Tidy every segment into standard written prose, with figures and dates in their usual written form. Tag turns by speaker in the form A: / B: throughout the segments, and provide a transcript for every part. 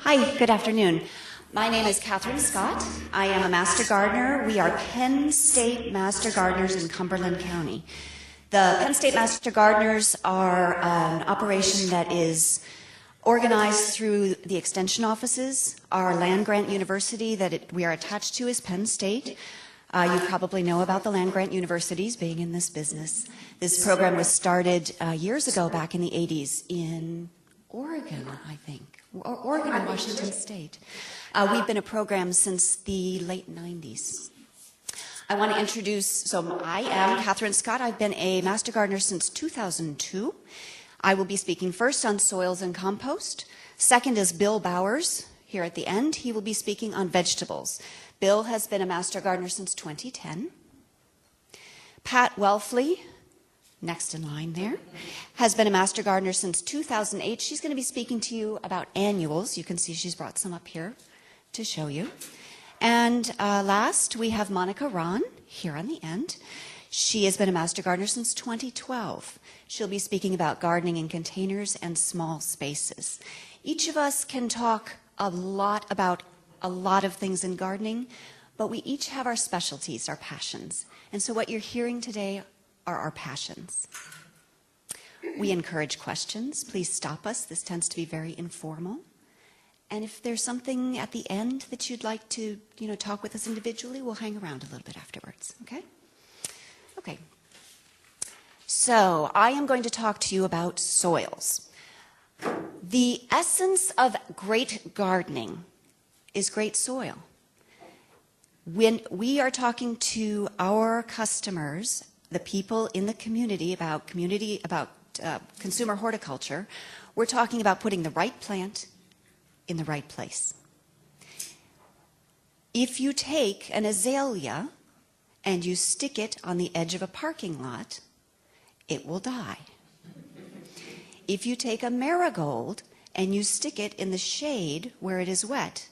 A: Hi, good afternoon. My name is Catherine Scott. I am a Master Gardener. We are Penn State Master Gardeners in Cumberland County. The Penn State Master Gardeners are an operation that is organized through the extension offices. Our land-grant university that we are attached to is Penn State. You probably know about the land-grant universities being in this business. This program was started years ago, back in the 80s, in Oregon, I think. Oregon and Washington State. We've been a program since the late 90s. I want to introduce, I am Catherine Scott. I've been a Master Gardener since 2002. I will be speaking first on soils and compost. Second is Bill Bowers here at the end. He will be speaking on vegetables. Bill has been a Master Gardener since 2010. Pat Welfley, next in line there, has been a Master Gardener since 2008. She's going to be speaking to you about annuals. You can see she's brought some up here to show you. And last, we have Monica Rahn here on the end. She has been a Master Gardener since 2012. She'll be speaking about gardening in containers and small spaces. Each of us can talk a lot about a lot of things in gardening, but we each have our specialties, our passions. And so what you're hearing today are our passions. We encourage questions. Please stop us. This tends to be very informal. And if there's something at the end that you'd like to, talk with us individually, we'll hang around a little bit afterwards, okay? Okay. So I am going to talk to you about soils. The essence of great gardening is great soil. When we are talking to our customers, the people in the community about consumer horticulture, we're talking about putting the right plant in the right place. If you take an azalea and you stick it on the edge of a parking lot, it will die. If you take a marigold and you stick it in the shade where it is wet,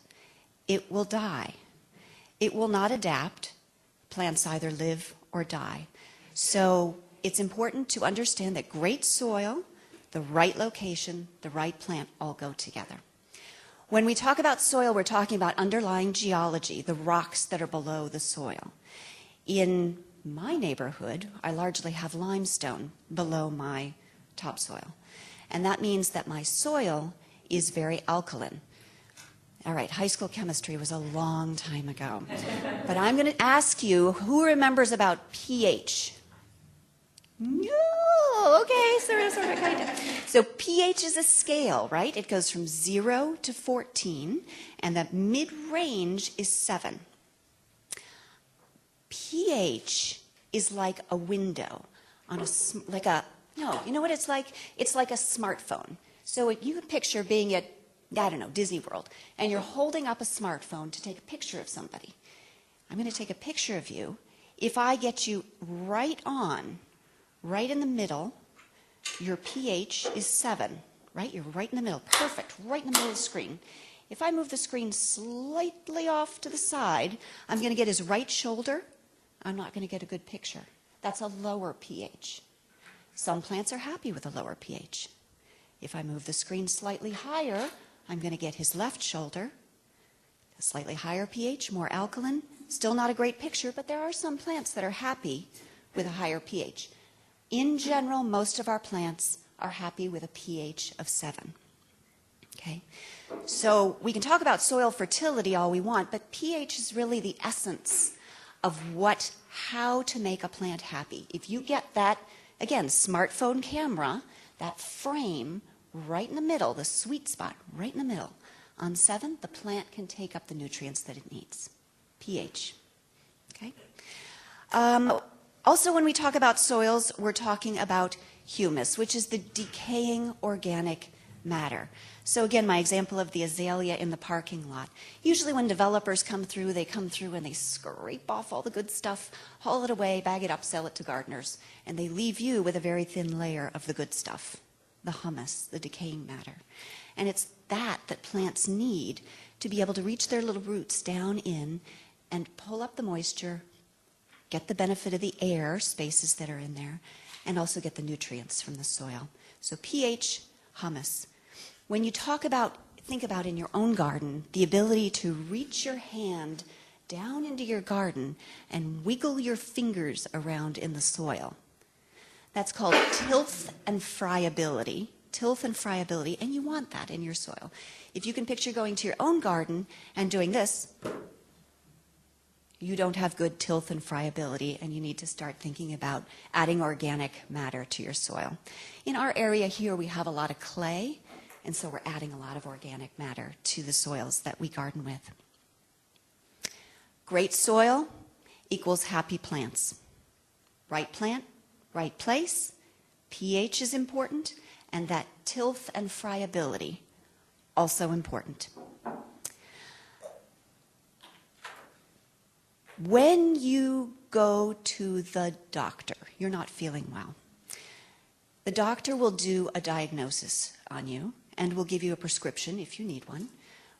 A: it will die. It will not adapt. Plants either live or die. So it's important to understand that great soil, the right location, the right plant all go together. When we talk about soil, we're talking about underlying geology, the rocks that are below the soil. In my neighborhood, I largely have limestone below my topsoil. And that means that my soil is very alkaline. All right, high school chemistry was a long time ago. But I'm going to ask you, who remembers about pH? No, okay, sort of, kind of. So pH is a scale, right? It goes from 0 to 14, and the mid-range is 7. pH is like a window on you know what it's like? It's like a smartphone. So you can picture being at, Disney World, and you're holding up a smartphone to take a picture of somebody. I'm going to take a picture of you. If I get you right in the middle, your pH is 7, right? You're right in the middle, perfect, right in the middle of the screen. If I move the screen slightly off to the side, I'm going to get his right shoulder. I'm not going to get a good picture. That's a lower pH. Some plants are happy with a lower pH. If I move the screen slightly higher, I'm going to get his left shoulder, a slightly higher pH, more alkaline. Still not a great picture, but there are some plants that are happy with a higher pH. In general, most of our plants are happy with a pH of 7. Okay? So we can talk about soil fertility all we want, but pH is really the essence of how to make a plant happy. If you get that, again, smartphone camera, that frame right in the middle, the sweet spot right in the middle, on 7, the plant can take up the nutrients that it needs. pH. Okay? Also, when we talk about soils, we're talking about humus, which is the decaying organic matter. So again, my example of the azalea in the parking lot. Usually when developers come through, they come through and they scrape off all the good stuff, haul it away, bag it up, sell it to gardeners, and they leave you with a very thin layer of the good stuff, the humus, the decaying matter. And it's that plants need to be able to reach their little roots down in and pull up the moisture, get the benefit of the air spaces that are in there, and also get the nutrients from the soil. So pH, humus. When you talk about think about in your own garden the ability to reach your hand down into your garden and wiggle your fingers around in the soil. That's called tilth and friability. Tilth and friability, and you want that in your soil. If you can picture going to your own garden and doing this, you don't have good tilth and friability, and you need to start thinking about adding organic matter to your soil. In our area here, we have a lot of clay, and so we're adding a lot of organic matter to the soils that we garden with. Great soil equals happy plants. Right plant, right place, pH is important, and that tilth and friability, also important. When you go to the doctor, you're not feeling well. The doctor will do a diagnosis on you and will give you a prescription, if you need one,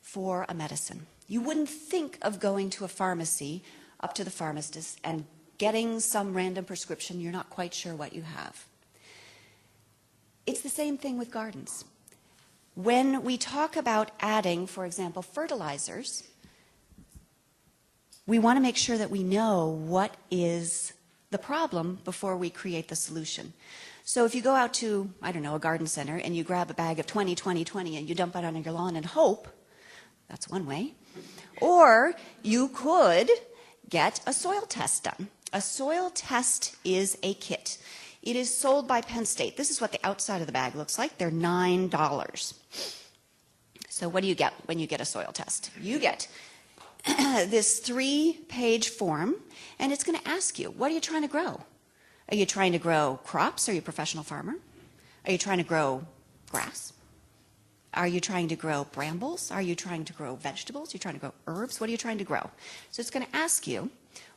A: for a medicine. You wouldn't think of going to a pharmacy, up to the pharmacist, and getting some random prescription you're not quite sure what you have. It's the same thing with gardens. When we talk about adding, for example, fertilizers, we want to make sure that we know what is the problem before we create the solution. So if you go out to, I don't know, a garden center and you grab a bag of 20, 20, 20 and you dump it on your lawn and hope, that's one way. Or you could get a soil test done. A soil test is a kit. It is sold by Penn State. This is what the outside of the bag looks like. They're $9. So what do you get when you get a soil test? You get this 3-page form, and it's going to ask you, what are you trying to grow? Are you trying to grow crops? Are you a professional farmer? Are you trying to grow grass? Are you trying to grow brambles? Are you trying to grow vegetables? Are you trying to grow herbs? What are you trying to grow? So it's going to ask you,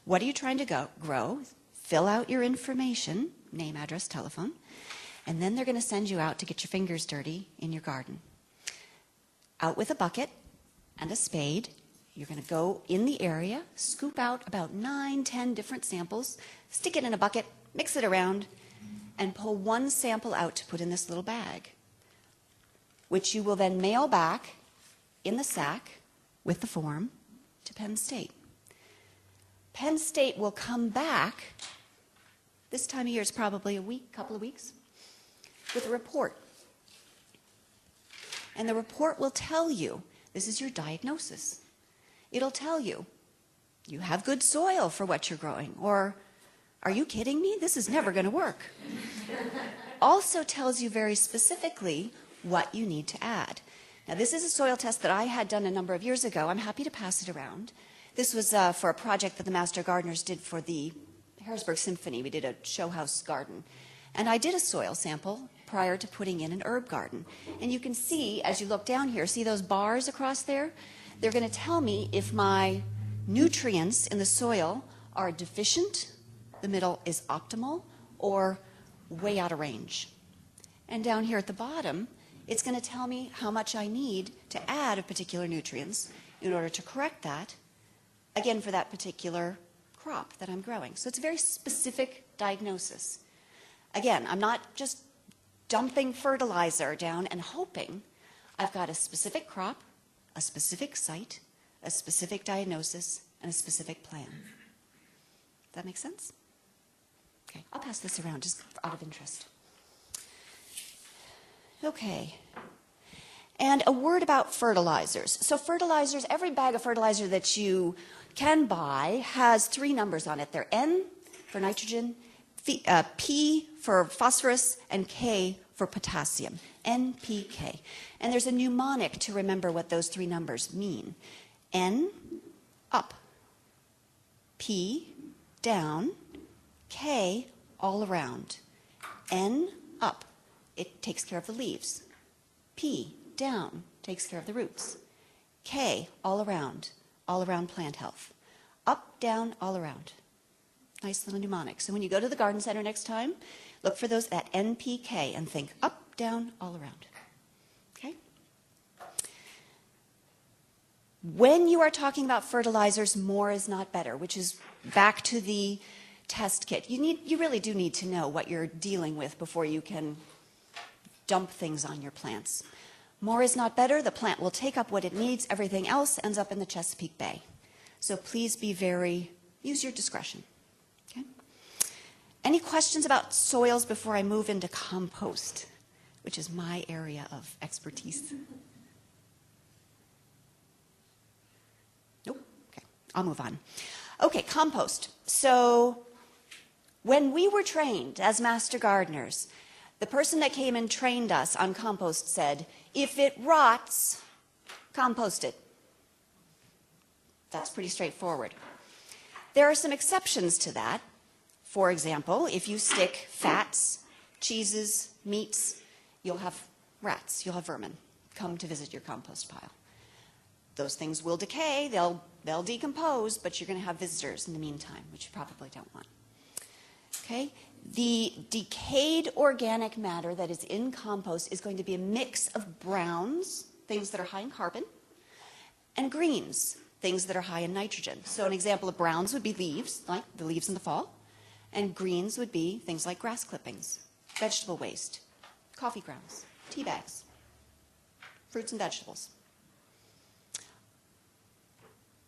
A: what are you trying to grow? Fill out your information, name, address, telephone, and then they're going to send you out to get your fingers dirty in your garden. Out with a bucket and a spade. You're going to go in the area, scoop out about 9, 10 different samples, stick it in a bucket, mix it around, and pull one sample out to put in this little bag, which you will then mail back in the sack with the form to Penn State. Penn State will come back, this time of year is probably a week, couple of weeks, with a report. And the report will tell you, this is your diagnosis. It'll tell you, you have good soil for what you're growing, or are you kidding me? This is never going to work. Also tells you very specifically what you need to add. Now, this is a soil test that I had done a number of years ago. I'm happy to pass it around. This was for a project that the Master Gardeners did for the Harrisburg Symphony. We did a show house garden. And I did a soil sample prior to putting in an herb garden. And you can see, as you look down here, see those bars across there? They're going to tell me if my nutrients in the soil are deficient, the middle is optimal, or way out of range. And down here at the bottom, it's going to tell me how much I need to add of particular nutrients in order to correct that, again, for that particular crop that I'm growing. So it's a very specific diagnosis. Again, I'm not just dumping fertilizer down and hoping. I've got a specific crop, a specific site, a specific diagnosis, and a specific plan. Does that make sense? Okay, I'll pass this around just out of interest. Okay. And a word about fertilizers. So fertilizers, every bag of fertilizer that you can buy has 3 numbers on it. They're N for nitrogen, P for phosphorus, and K for potassium. NPK. And there's a mnemonic to remember what those 3 numbers mean. N, up. P, down. K, all around. N, up. It takes care of the leaves. P, down, takes care of the roots. K, all around plant health. Up, down, all around. Nice little mnemonic. So when you go to the garden center next time, look for those at NPK and think up, down, all around. Okay? When you are talking about fertilizers, more is not better, which is back to the test kit. You really do need to know what you're dealing with before you can dump things on your plants. More is not better. The plant will take up what it needs. Everything else ends up in the Chesapeake Bay. So please use your discretion. Okay? Any questions about soils before I move into compost, which is my area of expertise? Nope. Okay, I'll move on. Okay, compost. So when we were trained as master gardeners, the person that came and trained us on compost said, if it rots, compost it. That's pretty straightforward. There are some exceptions to that. For example, if you stick fats, cheeses, meats, you'll have rats, you'll have vermin come to visit your compost pile. Those things will decay, they'll decompose, but you're going to have visitors in the meantime, which you probably don't want. Okay? The decayed organic matter that is in compost is going to be a mix of browns, things that are high in carbon, and greens, things that are high in nitrogen. So an example of browns would be leaves, like the leaves in the fall, and greens would be things like grass clippings, vegetable waste, coffee grounds, tea bags, fruits and vegetables.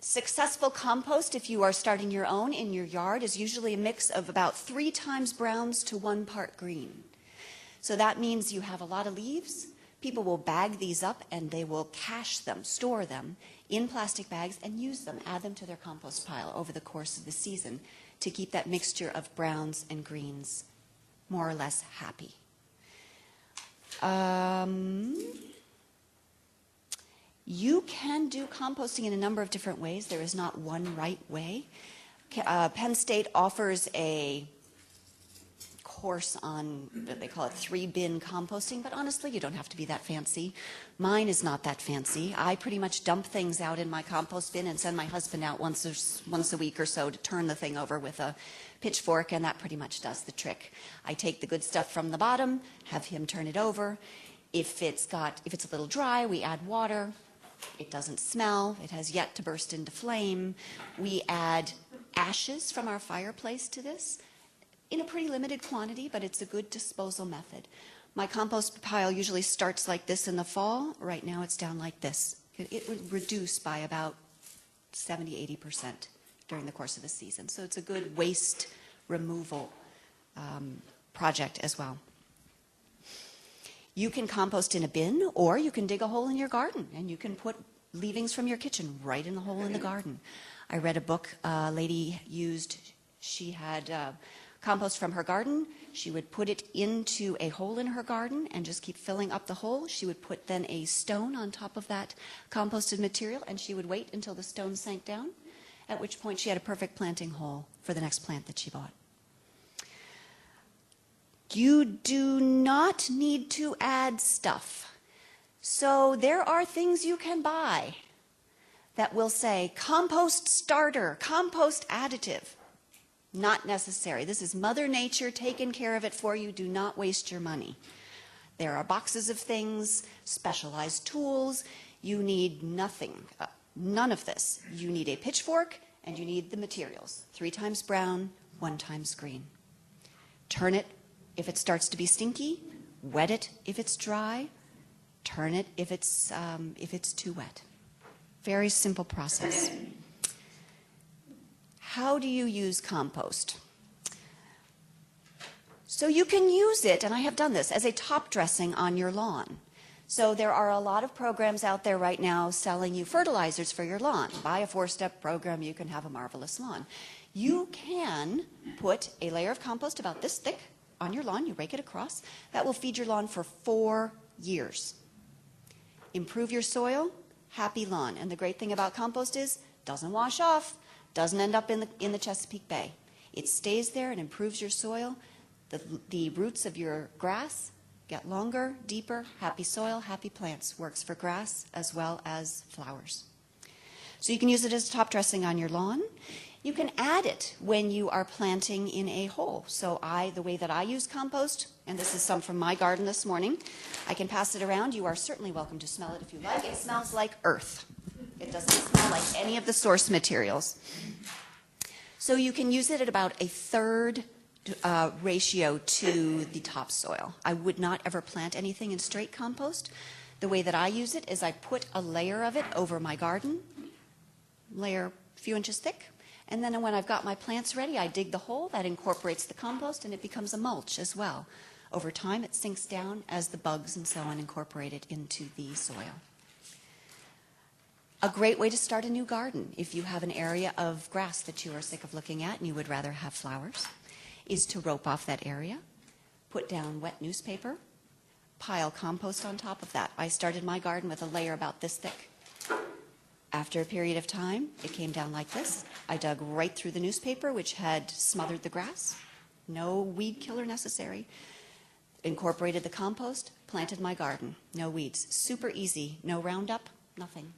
A: Successful compost, if you are starting your own in your yard, is usually a mix of about 3 times browns to 1 part green. So that means you have a lot of leaves. People will bag these up and they will cache them, store them in plastic bags and use them, add them to their compost pile over the course of the season to keep that mixture of browns and greens more or less happy. You can do composting in a number of different ways. There is not one right way. Penn State offers a course on, they call it 3-bin composting, but honestly, you don't have to be that fancy. Mine is not that fancy. I pretty much dump things out in my compost bin and send my husband out once a week or so to turn the thing over with a pitchfork, and that pretty much does the trick. I take the good stuff from the bottom, have him turn it over. If it's a little dry, we add water. It doesn't smell. It has yet to burst into flame. We add ashes from our fireplace to this in a pretty limited quantity, but it's a good disposal method. My compost pile usually starts like this in the fall. Right now it's down like this. It would reduce by about 70–80% during the course of the season. So it's a good waste removal project as well. You can compost in a bin, or you can dig a hole in your garden, and you can put leavings from your kitchen right in the hole in the garden. I read a book a lady used. She had compost from her garden. She would put it into a hole in her garden and just keep filling up the hole. She would put then a stone on top of that composted material, and she would wait until the stone sank down, at which point she had a perfect planting hole for the next plant that she bought. You do not need to add stuff. So there are things you can buy that will say compost starter, compost additive. Not necessary. This is Mother Nature taking care of it for you. Do not waste your money. There are boxes of things, specialized tools. You need nothing, none of this. You need a pitchfork and you need the materials. 3 times brown, 1 times green. Turn it if it starts to be stinky, wet it if it's dry, turn it if it's too wet. Very simple process. How do you use compost? So you can use it, and I have done this, as a top dressing on your lawn. So there are a lot of programs out there right now selling you fertilizers for your lawn. Buy a 4-step program, you can have a marvelous lawn. You can put a layer of compost about this thick on your lawn, you rake it across. That will feed your lawn for 4 years. Improve your soil, happy lawn. And the great thing about compost is it doesn't wash off, doesn't end up in the Chesapeake Bay. It stays there and improves your soil. The roots of your grass get longer, deeper, happy soil, happy plants. Works for grass as well as flowers. So you can use it as top dressing on your lawn. You can add it when you are planting in a hole. So the way that I use compost, and this is some from my garden this morning, I can pass it around. You are certainly welcome to smell it if you like. It smells like earth. It doesn't smell like any of the source materials. So you can use it at about a 1/3 ratio to the topsoil. I would not ever plant anything in straight compost The way that I use it is I put a layer of it over my garden, layer a few inches thick, and then when I've got my plants ready, I dig the hole. That incorporates the compost, and it becomes a mulch as well. Over time, it sinks down as the bugs and so on incorporate it into the soil. A great way to start a new garden, if you have an area of grass that you are sick of looking at and you would rather have flowers, is to rope off that area, put down wet newspaper, pile compost on top of that. I started my garden with a layer about this thick. After a period of time, it came down like this. I dug right through the newspaper, which had smothered the grass. No weed killer necessary. Incorporated the compost, planted my garden. No weeds. Super easy. No Roundup, nothing.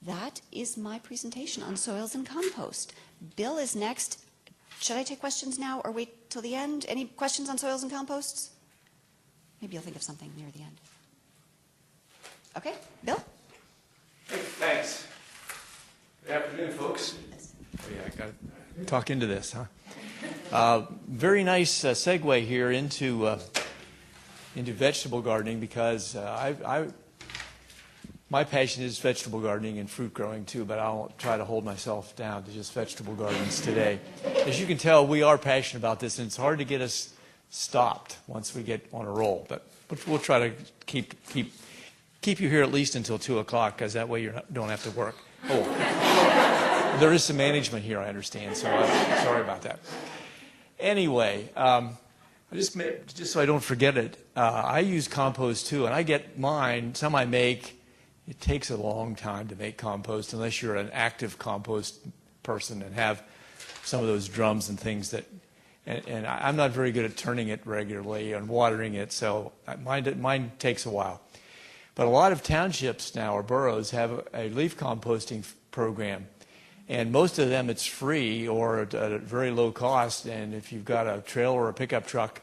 A: That is my presentation on soils and compost. Bill is next. Should I take questions now or wait till the end? Any questions on soils and composts? Maybe you'll think of something near the end. Okay, Bill?
B: Hey, thanks. Good afternoon, folks. Oh, yeah, I got to talk into this, huh? Very nice segue here into vegetable gardening because my passion is vegetable gardening and fruit growing too, but I'll try to hold myself down to just vegetable gardens today. As you can tell, we are passionate about this, and it's hard to get us stopped once we get on a roll. But we'll try to keep you here at least until 2 o'clock, because that way you don't have to work. Oh, there is some management here, I understand, so sorry about that. Anyway, just so I don't forget it, I use compost too, and I get mine. Some I make. It takes a long time to make compost unless you're an active compost person and have some of those drums and things that, and I'm not very good at turning it regularly and watering it, so mine takes a while. But a lot of townships now or boroughs have a leaf composting program, and most of them it's free or at a very low cost, and if you've got a trailer or a pickup truck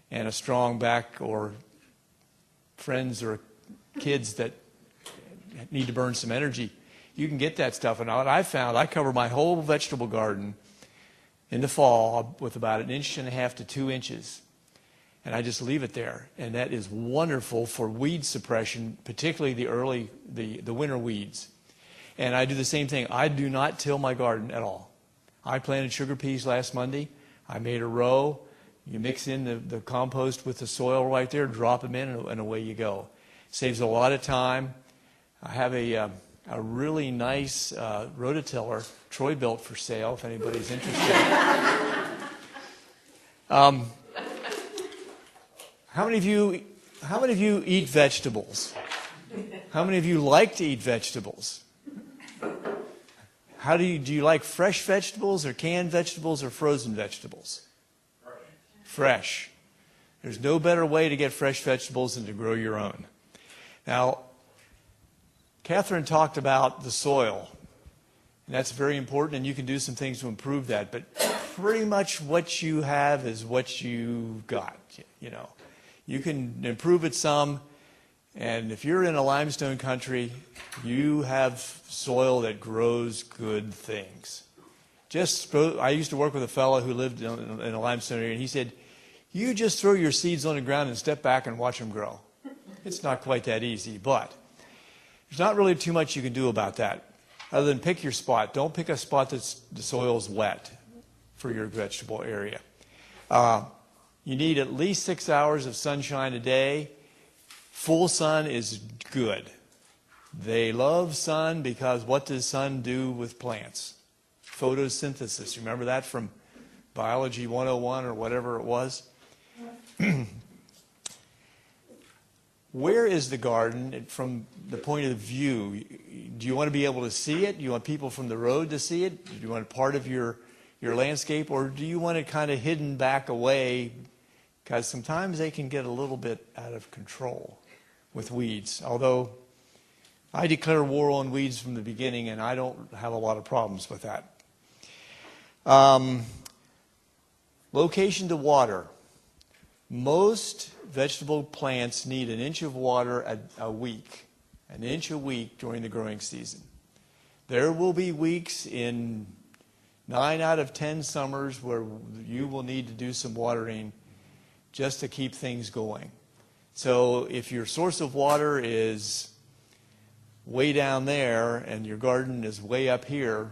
B: and a strong back or friends or kids that need to burn some energy, you can get that stuff. And what I found, I cover my whole vegetable garden in the fall with about 1.5 inches to 2 inches. And I just leave it there. And that is wonderful for weed suppression, particularly the winter weeds. And I do the same thing. I do not till my garden at all. I planted sugar peas last Monday. I made a row. You mix in the compost with the soil right there, drop them in, and away you go. Saves a lot of time. I have a really nice rototiller Troy built for sale if anybody's interested. How many of you eat vegetables? How many of you like to eat vegetables? Do you like fresh vegetables or canned vegetables or frozen vegetables? Fresh. There's no better way to get fresh vegetables than to grow your own. Now, Catherine talked about the soil, and that's very important, and you can do some things to improve that, but pretty much what you have is what you got, you know. You can improve it some, and if you're in a limestone country, you have soil that grows good things. I used to work with a fellow who lived in a limestone area, and he said, you just throw your seeds on the ground and step back and watch them grow. It's not quite that easy, but there's not really too much you can do about that other than pick your spot. Don't pick a spot the soil's wet for your vegetable area. You need at least 6 hours of sunshine a day. Full sun is good. They love sun because what does sun do with plants? Photosynthesis. Remember that from Biology 101 or whatever it was? Where is the garden from the point of view? Do you want to be able to see it? Do you want people from the road to see it? Do you want part of your landscape? Or do you want it kind of hidden back away? Because sometimes they can get a little bit out of control with weeds. Although I declare war on weeds from the beginning, and I don't have a lot of problems with that. Location to water. Most vegetable plants need 1 inch of water a week, 1 inch a week during the growing season. There will be weeks in 9 out of 10 summers where you will need to do some watering just to keep things going. So if your source of water is way down there and your garden is way up here,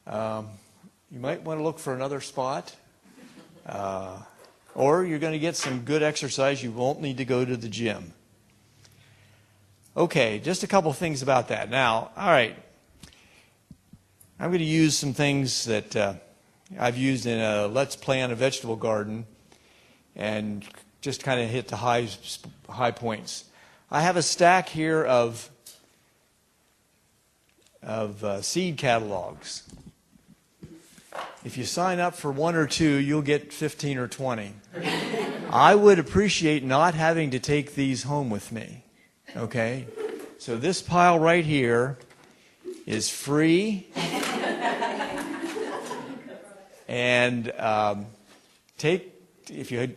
B: you might want to look for another spot. Or you're going to get some good exercise. You won't need to go to the gym. Okay, just a couple things about that. Now, all right, I'm going to use some things that I've used in a Let's Plant a Vegetable Garden and just kind of hit the high points. I have a stack here of seed catalogs. If you sign up for 1 or 2, you'll get 15 or 20. I would appreciate not having to take these home with me. Okay? So this pile right here is free. And if you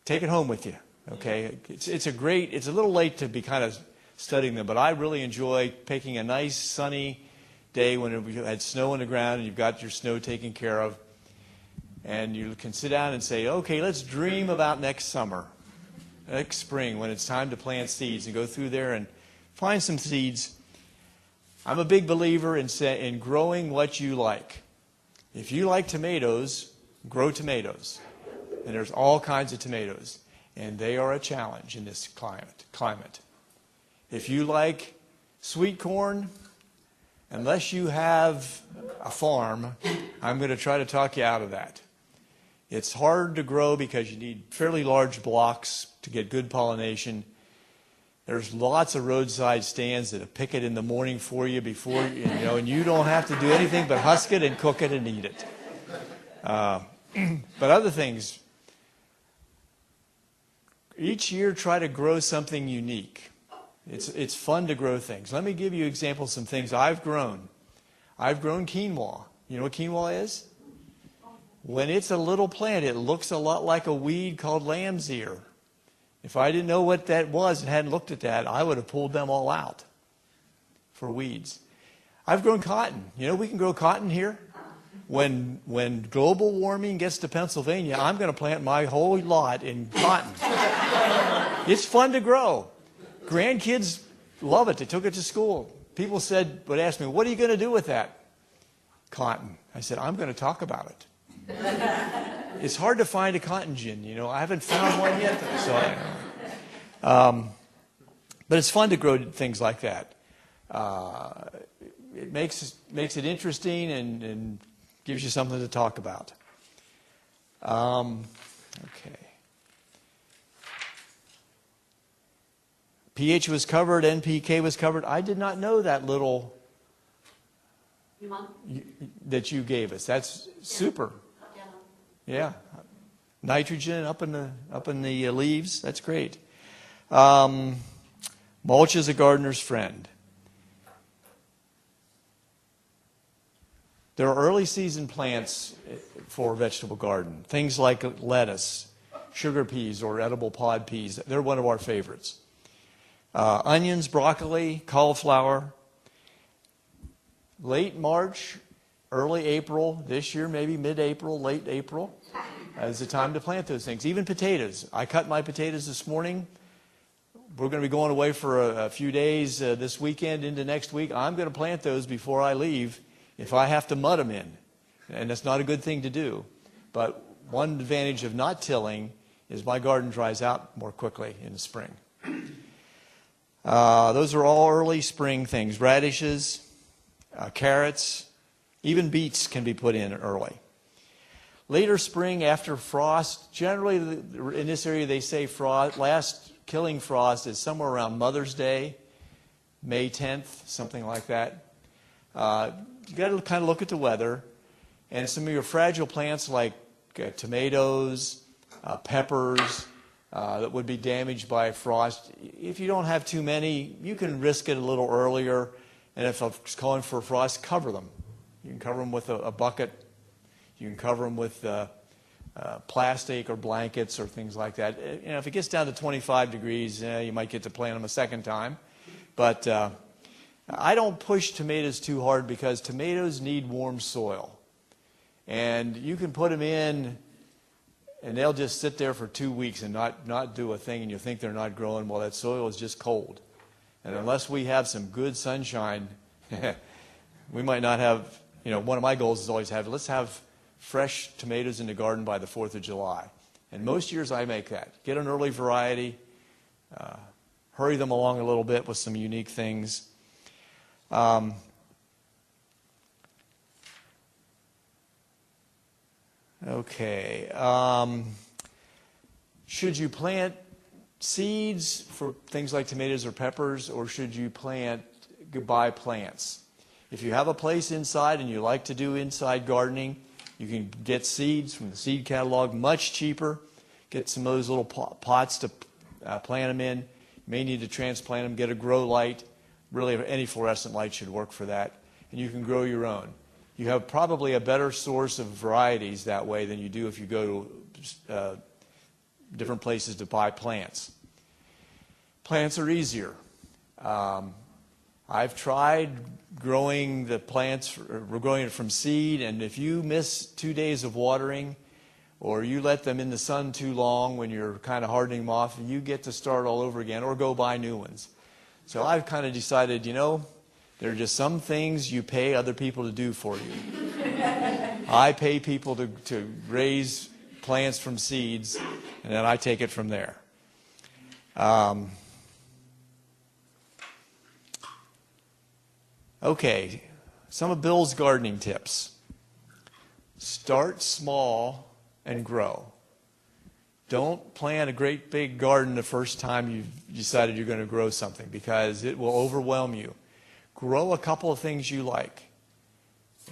B: take it home with you. Okay? It's a little late to be kind of studying them, but I really enjoy picking a nice sunny day when you had snow on the ground and you've got your snow taken care of, and you can sit down and say, okay, let's dream about next summer, next spring, when it's time to plant seeds, and go through there and find some seeds. I'm a big believer in growing what you like. If you like tomatoes, grow tomatoes. And there's all kinds of tomatoes, and they are a challenge in this climate. If you like sweet corn, unless you have a farm, I'm going to try to talk you out of that. It's hard to grow because you need fairly large blocks to get good pollination. There's lots of roadside stands that'll pick it in the morning for you and you don't have to do anything but husk it and cook it and eat it. But other things, each year try to grow something unique. It's fun to grow things. Let me give you examples of some things I've grown. I've grown quinoa. You know what quinoa is? When it's a little plant, it looks a lot like a weed called lamb's ear. If I didn't know what that was and hadn't looked at that, I would have pulled them all out for weeds. I've grown cotton. You know we can grow cotton here? When global warming gets to Pennsylvania, I'm going to plant my whole lot in cotton. It's fun to grow. Grandkids love it. They took it to school. People would ask me, what are you going to do with that? Cotton. I said, I'm going to talk about it. It's hard to find a cotton gin, I haven't found one yet. But it's fun to grow things like that. It makes it interesting and gives you something to talk about. Okay. pH was covered, NPK was covered. I did not know that little that you gave us. That's super. Yeah. Nitrogen up in the leaves. That's great. Mulch is a gardener's friend. There are early season plants for a vegetable garden. Things like lettuce, sugar peas, or edible pod peas. They're one of our favorites. Onions, broccoli, cauliflower. Late March, early April, this year maybe mid-April, late April, is the time to plant those things. Even potatoes. I cut my potatoes this morning. We're going to be going away for a few days this weekend into next week. I'm going to plant those before I leave if I have to mud them in. And that's not a good thing to do. But one advantage of not tilling is my garden dries out more quickly in the spring. Those are all early spring things. Radishes, carrots, even beets can be put in early. Later spring after frost, generally in this area they say last killing frost is somewhere around Mother's Day, May 10th, something like that. You got to kind of look at the weather, and some of your fragile plants like tomatoes, peppers, that would be damaged by frost. If you don't have too many, you can risk it a little earlier. And if it's calling for frost, cover them. You can cover them with a bucket. You can cover them with plastic or blankets or things like that. If it gets down to 25 degrees, you might get to plant them a second time. But I don't push tomatoes too hard because tomatoes need warm soil. And you can put them in and they'll just sit there for 2 weeks and not do a thing, and you think they're not growing. Well, that soil is just cold. And unless we have some good sunshine, we might not have, one of my goals is always let's have fresh tomatoes in the garden by the 4th of July. And most years I make that. Get an early variety, hurry them along a little bit with some unique things. Okay. Should you plant seeds for things like tomatoes or peppers, or should you buy plants? If you have a place inside and you like to do inside gardening, you can get seeds from the seed catalog much cheaper. Get some of those little pots to plant them in. You may need to transplant them, get a grow light. Really, any fluorescent light should work for that. And you can grow your own. You have probably a better source of varieties that way than you do if you go to different places to buy plants. Plants are easier. I've tried growing the plants, we're growing it from seed, and if you miss 2 days of watering, or you let them in the sun too long when you're kind of hardening them off, you get to start all over again or go buy new ones. So I've kind of decided, there are just some things you pay other people to do for you. I pay people to raise plants from seeds, and then I take it from there. Okay, some of Bill's gardening tips. Start small and grow. Don't plant a great big garden the first time you've decided you're going to grow something, because it will overwhelm you. Grow a couple of things you like.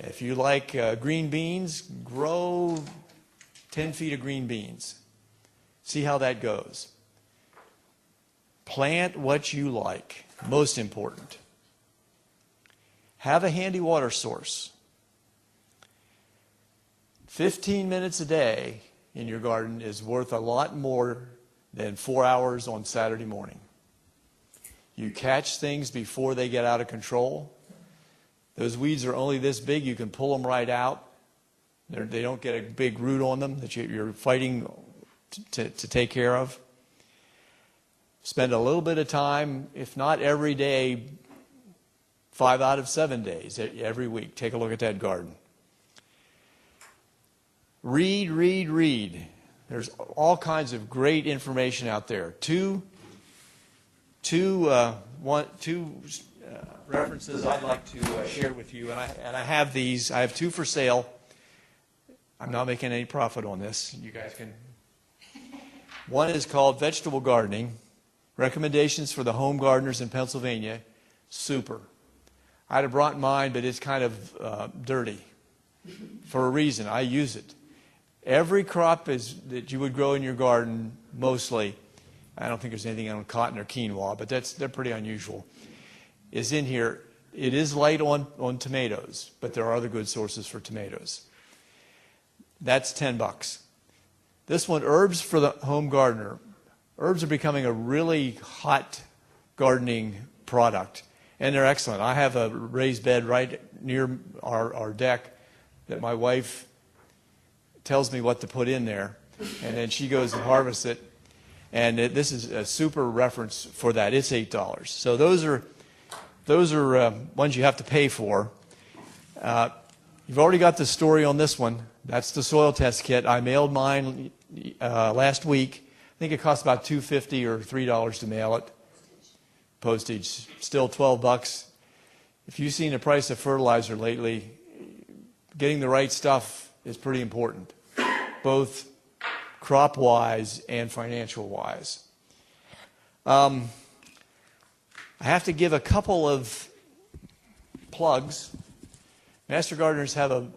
B: If you like green beans, grow 10 feet of green beans. See how that goes. Plant what you like. Most important. Have a handy water source. 15 minutes a day in your garden is worth a lot more than 4 hours on Saturday morning. You catch things before they get out of control. Those weeds are only this big, you can pull them right out. They don't get a big root on them that you're fighting to take care of. Spend a little bit of time, if not every day, 5 out of 7 days every week. Take a look at that garden. Read, read, read. There's all kinds of great information out there. Two references I'd like to share with you, and I have these. I have 2 for sale. I'm not making any profit on this. You guys can. One is called Vegetable Gardening, Recommendations for the Home Gardeners in Pennsylvania. Super. I'd have brought mine, but it's kind of dirty for a reason. I use it. Every crop that you would grow in your garden, mostly, I don't think there's anything on cotton or quinoa, but they're pretty unusual, is in here. It is light on tomatoes, but there are other good sources for tomatoes. That's $10. This one, Herbs for the Home Gardener. Herbs are becoming a really hot gardening product, and they're excellent. I have a raised bed right near our deck that my wife tells me what to put in there, and then she goes and harvests it. And this is a super reference for that. It's $8. So those are ones you have to pay for. You've already got the story on this one. That's the soil test kit. I mailed mine last week. I think it cost about $2.50 or $3 to mail it. Postage still $12. If you've seen the price of fertilizer lately, getting the right stuff is pretty important, both crop-wise and financial-wise. I have to give a couple of plugs. Master Gardeners have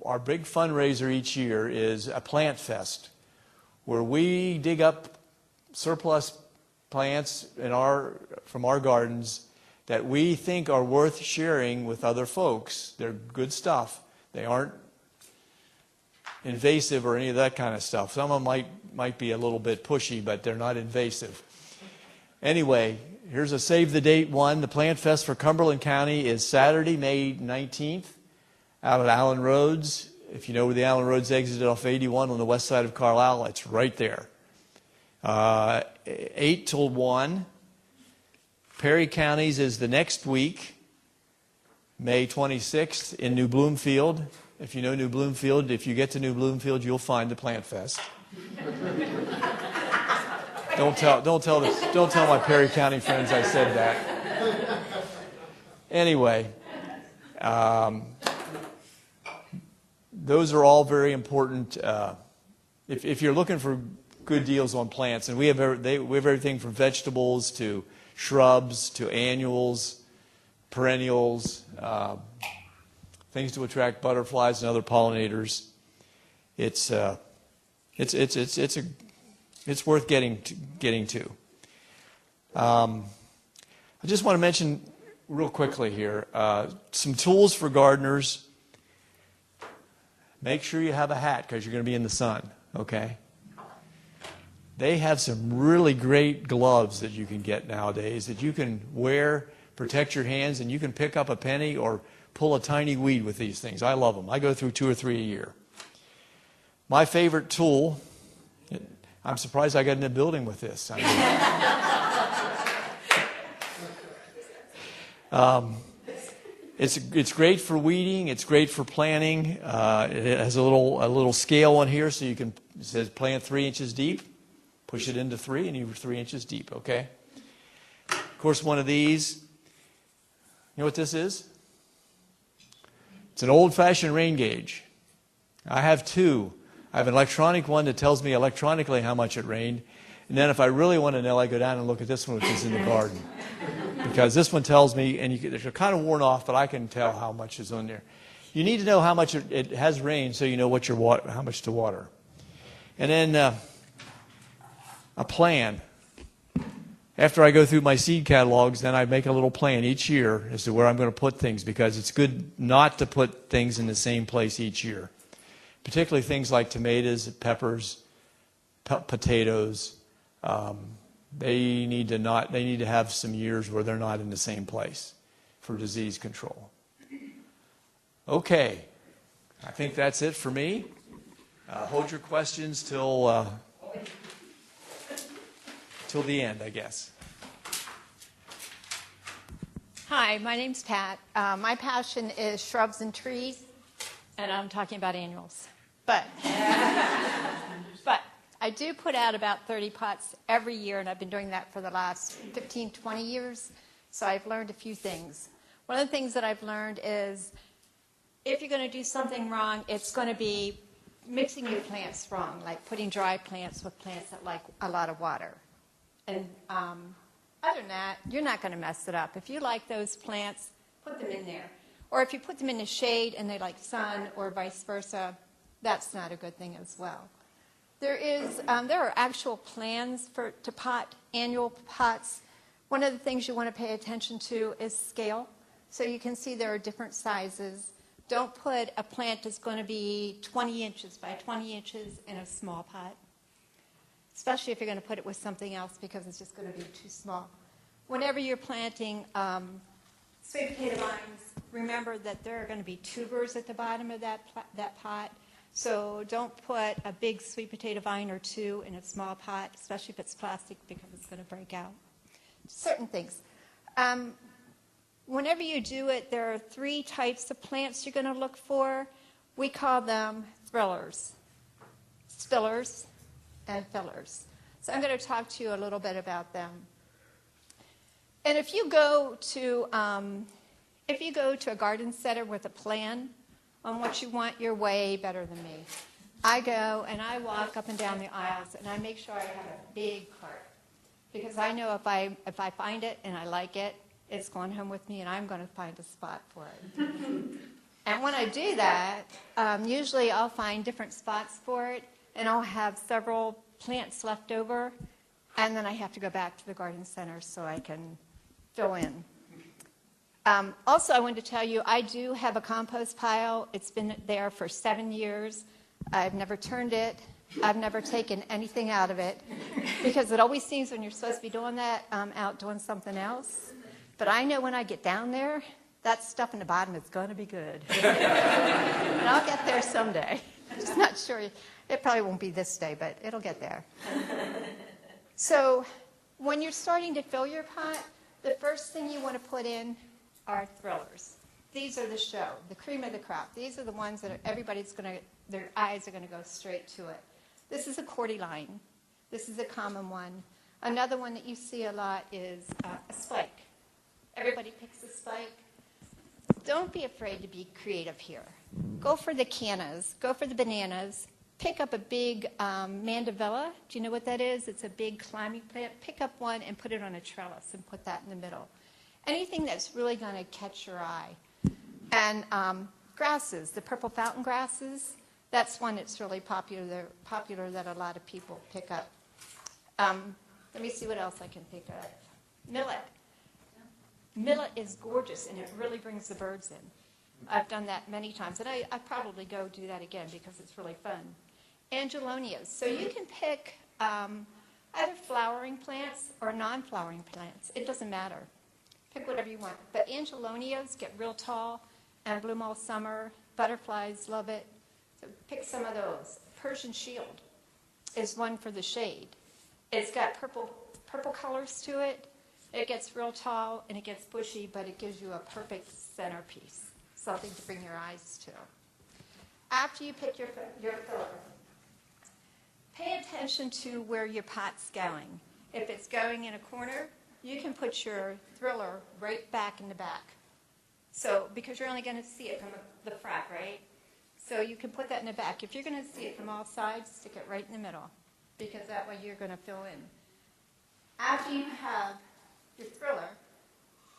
B: our big fundraiser each year is a plant fest, where we dig up surplus plants from our gardens that we think are worth sharing with other folks. They're good stuff. They aren't invasive or any of that kind of stuff. Some of them might be a little bit pushy, but they're not invasive. Anyway, here's a save the date one. The Plant Fest for Cumberland County is Saturday, May 19th, out at Allen Roads. If you know where the Allen Roads exited off 81 on the west side of Carlisle, it's right there. 8 till 1. Perry Counties is the next week, May 26th in New Bloomfield. If you know New Bloomfield, if you get to New Bloomfield, you'll find the Plant Fest. Don't tell my Perry County friends I said that. Anyway, those are all very important. If you're looking for good deals on plants, and we have everything from vegetables to shrubs to annuals, perennials, things to attract butterflies and other pollinators. It's worth getting to. I just want to mention real quickly here some tools for gardeners. Make sure you have a hat because you're going to be in the sun. Okay. They have some really great gloves that you can get nowadays that you can wear, protect your hands, and you can pick up a penny or pull a tiny weed with these things. I love them. I go through 2 or 3 a year. My favorite tool, I'm surprised I got in the building with this. It's great for weeding. It's great for planting. It has a little scale on here, so you can, it says plant 3 inches deep. Push it into 3, and you're 3 inches deep, okay? Of course, one of these, you know what this is? It's an old-fashioned rain gauge. I have 2. I have an electronic one that tells me electronically how much it rained. And then if I really want to know, I go down and look at this one, which is in the garden. Because this one tells me, and they're kind of worn off, but I can tell how much is on there. You need to know how much it has rained so you know how much to water. And then a plan. After I go through my seed catalogs, then I make a little plan each year as to where I'm going to put things, because it's good not to put things in the same place each year. Particularly things like tomatoes, peppers, potatoes. They need to have some years where they're not in the same place for disease control. Okay, I think that's it for me. Hold your questions till the end, I guess.
C: Hi, my name's Pat. My passion is shrubs and trees, and I'm talking about annuals. But I do put out about 30 pots every year, and I've been doing that for the last 15, 20 years. So I've learned a few things. One of the things that I've learned is if you're going to do something wrong, it's going to be mixing your plants wrong, like putting dry plants with plants that like a lot of water. And other than that, you're not going to mess it up. If you like those plants, put them in there. Or if you put them in the shade and they like sun, or vice versa, that's not a good thing as well. There are actual plans to pot annual pots. One of the things you want to pay attention to is scale. So you can see there are different sizes. Don't put a plant that's going to be 20 inches by 20 inches in a small pot, especially if you're going to put it with something else, because it's just going to be too small. Whenever you're planting sweet potato vines, remember that there are going to be tubers at the bottom of that pot. So don't put a big sweet potato vine or 2 in a small pot, especially if it's plastic, because it's going to break out. Certain things. Whenever you do it, there are 3 types of plants you're going to look for. We call them thrillers, spillers, and fillers. So I'm going to talk to you a little bit about them. And if you go to a garden center with a plan on what you want, you're way better than me. I go and I walk up and down the aisles, and I make sure I have a big cart, because I know if I find it and I like it, it's going home with me, and I'm going to find a spot for it. And when I do that, usually I'll find different spots for it, and I'll have several plants left over, and then I have to go back to the garden center so I can fill in. Also, I wanted to tell you, I do have a compost pile. It's been there for 7 years. I've never turned it. I've never taken anything out of it, because it always seems when you're supposed to be doing that, I'm out doing something else. But I know when I get down there That stuff in the bottom is going to be good. And I'll get there someday. I'm just not sure. It probably won't be this day, but it'll get there. So when you're starting to fill your pot, the first thing you want to put in are thrillers. These are the show, the cream of the crop. These are the ones that their eyes are going to go straight to it. This is a cordyline. This is a common one. Another one that you see a lot is a spike. Everybody picks a spike. Don't be afraid to be creative here. Go for the cannas. Go for the bananas. Pick up a big mandevilla. Do you know what that is? It's a big climbing plant. Pick up one and put it on a trellis and put that in the middle. Anything that's really going to catch your eye. And grasses, the purple fountain grasses, that's one that's really popular that a lot of people pick up. Let me see what else I can pick up. Millet. Millet is gorgeous, and it really brings the birds in. I've done that many times, and I probably go do that again because it's really fun. Angelonias. So you can pick either flowering plants or non-flowering plants. It doesn't matter. Pick whatever you want. But angelonias get real tall and bloom all summer. Butterflies love it. So pick some of those. Persian shield is one for the shade. It's got purple colors to it. It gets real tall and it gets bushy, but it gives you a perfect centerpiece, something to bring your eyes to. After you pick your filler, pay attention to where your pot's going. If it's going in a corner, you can put your thriller right back in the back. So, because you're only going to see it from the front, right? So you can put that in the back. If you're going to see it from all sides, stick it right in the middle, because that way you're going to fill in. After you have your thriller,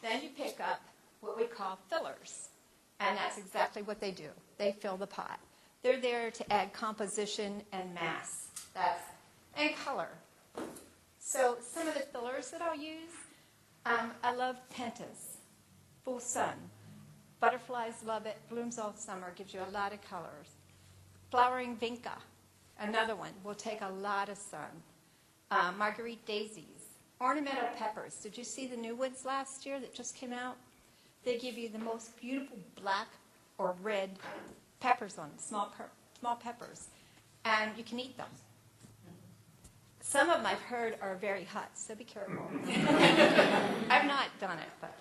C: then you pick up what we call fillers. And that's exactly what they do. They fill the pot. They're there to add composition and mass. And color. So some of the fillers that I'll use, I love pentas, full sun. Butterflies love it, blooms all summer, gives you a lot of colors. Flowering vinca, another one, will take a lot of sun. Marguerite daisies. Ornamental peppers. Did you see the new ones last year that just came out? They give you the most beautiful black or red peppers on them, small peppers. And you can eat them. Some of them I've heard are very hot, so be careful. I've not done it, but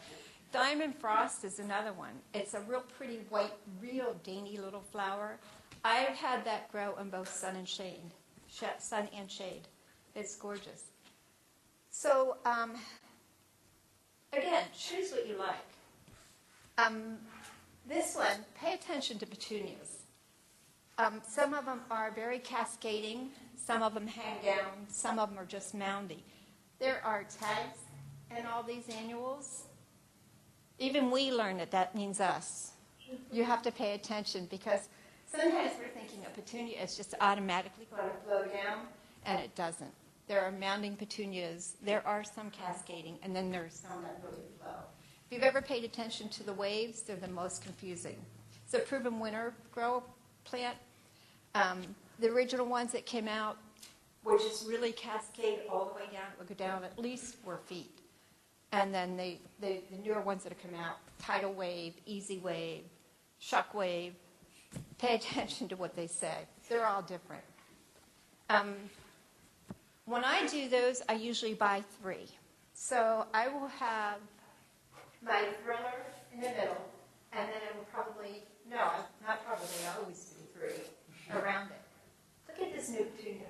C: Diamond Frost is another one. It's a real pretty white, real dainty little flower. I've had that grow in both sun and shade. It's gorgeous. So, again, choose what you like. This one, pay attention to petunias. Some of them are very cascading. Some of them hang down. Some of them are just moundy. There are tags in all these annuals. Even we learn that means us. You have to pay attention because sometimes we're thinking a petunia is just automatically going to flow down, and it doesn't. There are mounding petunias. There are some cascading, and then there's some that really flow. If you've ever paid attention to the waves, they're the most confusing. It's a proven winter grow plant. The original ones that came out were just really cascade all the way down. It would go down at least 4 feet. And then the newer ones that have come out, tidal wave, easy wave, shock wave, pay attention to what they say. They're all different. When I do those, I usually buy 3. So I will have my thriller in the middle, and then it will I always do 3 around it. Look at this new petunia.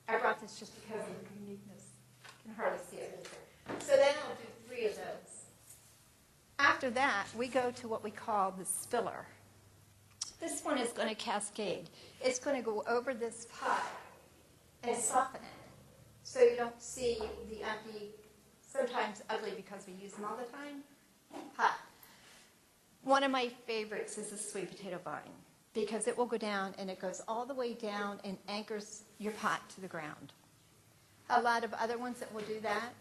C: I brought this just because of the uniqueness. You can hardly see it. So then I'll do 3 of those. After that, we go to what we call the spiller. This one is going to cascade. It's going to go over this pot and soften it. So you don't see the empty, sometimes ugly because we use them all the time, pot. One of my favorites is the sweet potato vine because it will go down and it goes all the way down and anchors your pot to the ground. A lot of other ones that will do that,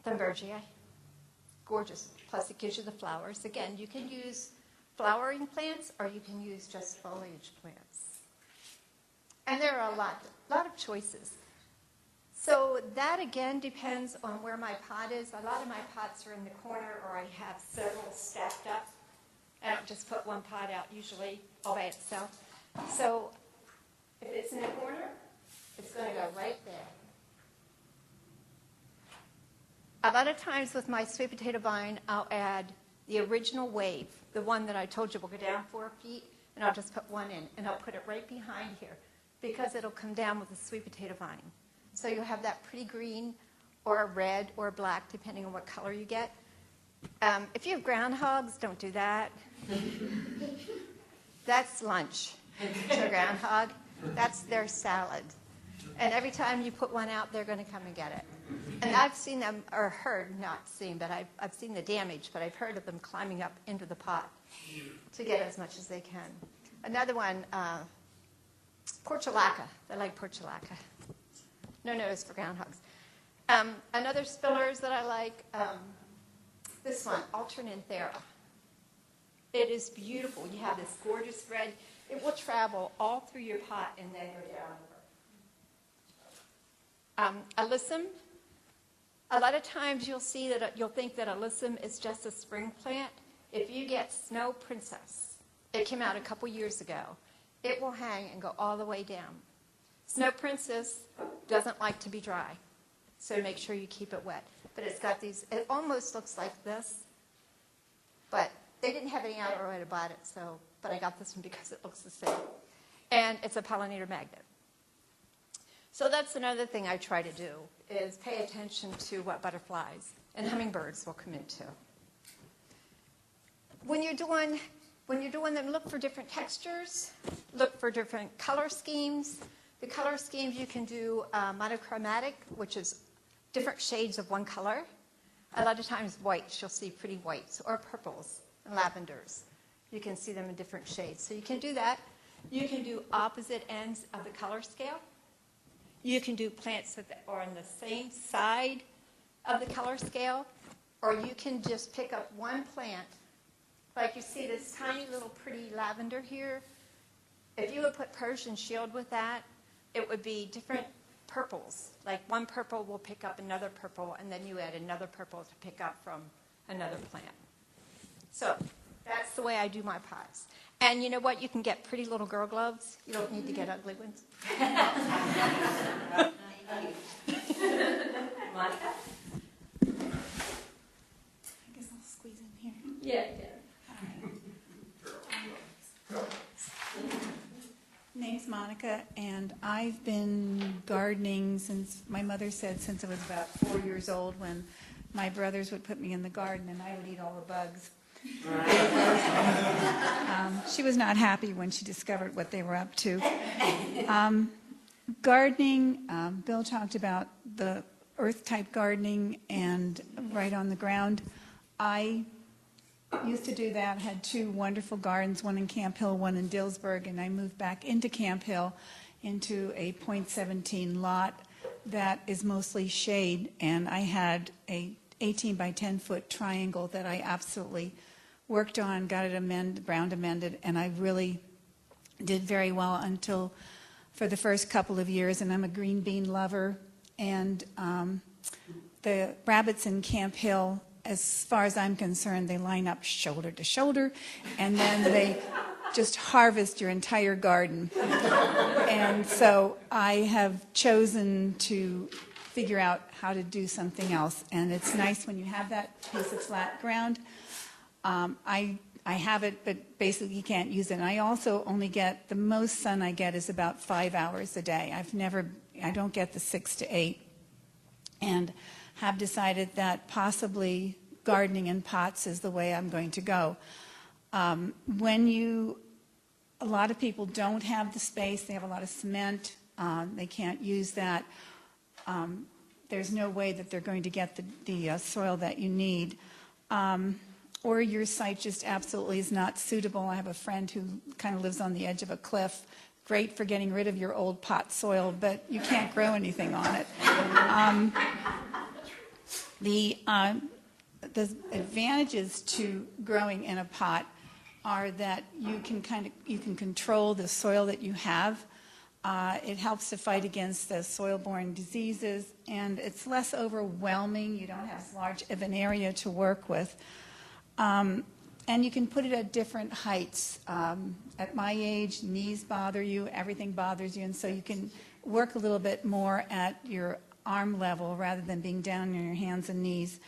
C: Thunbergia, gorgeous. Plus it gives you the flowers. Again, you can use flowering plants or you can use just foliage plants. And there are a lot of choices. So that again depends on where my pot is. A lot of my pots are in the corner, or I have several stacked up. I don't just put one pot out usually all by itself. So if it's in the corner, it's going to go right there. A lot of times with my sweet potato vine, I'll add the original wave, the one that I told you will go down 4 feet, and I'll just put one in, and I'll put it right behind here because it'll come down with the sweet potato vine. So you'll have that pretty green or a red or a black, depending on what color you get. If you have groundhogs, don't do that. That's lunch to a groundhog. That's their salad. And every time you put one out, they're going to come and get it. And I've seen them, or heard, not seen, but I've seen the damage, but I've heard of them climbing up into the pot to get as much as they can. Another one, portulaca. They like portulaca. No notice for groundhogs. Another spillers that I like, this one, alternanthera. It is beautiful. You have this gorgeous red. It will travel all through your pot and then go down. Alyssum. A lot of times you'll see that you'll think that alyssum is just a spring plant. If you get Snow Princess, it came out a couple years ago, it will hang and go all the way down. Snow Princess doesn't like to be dry, so make sure you keep it wet. But it's got these, it almost looks like this, but they didn't have any out right about it, so, but I got this one because it looks the same. And it's a pollinator magnet. So that's another thing I try to do, is pay attention to what butterflies and hummingbirds will come into. When you're doing them, look for different textures, look for different color schemes. The color schemes you can do monochromatic, which is different shades of one color. A lot of times whites, you'll see pretty whites, or purples and lavenders. You can see them in different shades. So you can do that. You can do opposite ends of the color scale. You can do plants that are on the same side of the color scale, or you can just pick up one plant. Like you see this tiny little pretty lavender here. If you would put Persian shield with that, it would be different purples. Like one purple will pick up another purple, and then you add another purple to pick up from another plant. So that's the way I do my pots. And you know what? You can get pretty little girl gloves. You don't need to get ugly ones. Monica?
D: I guess I'll squeeze in here.
C: Yeah,
D: Name's Monica, and I've been gardening since, my mother said, since I was about 4 years old, when my brothers would put me in the garden and I would eat all the bugs. She was not happy when she discovered what they were up to. Gardening, Bill talked about the earth-type gardening and right on the ground. I used to do that, had 2 wonderful gardens, one in Camp Hill, one in Dillsburg, and I moved back into Camp Hill into a .17 lot that is mostly shade, and I had a 18 by 10 foot triangle that I absolutely worked on, got it ground amended, and I really did very well until for the first couple of years, and I'm a green bean lover, and the rabbits in Camp Hill, as far as I'm concerned, they line up shoulder to shoulder, and then they just harvest your entire garden. And so I have chosen to figure out how to do something else, and it's nice when you have that piece of flat ground. I have it, but basically you can't use it. And I also only get, the most sun I get is about 5 hours a day. I don't get the 6 to 8. And have decided that possibly gardening in pots is the way I'm going to go. A lot of people don't have the space, they have a lot of cement, they can't use that. There's no way that they're going to get the soil that you need. Or your site just absolutely is not suitable. I have a friend who kind of lives on the edge of a cliff. Great for getting rid of your old pot soil, but you can't grow anything on it. The advantages to growing in a pot are that you can control the soil that you have. It helps to fight against the soil-borne diseases, and it's less overwhelming. You don't have as large of an area to work with. And you can put it at different heights. At my age, knees bother you, everything bothers you, and so you can work a little bit more at your arm level rather than being down on your hands and knees.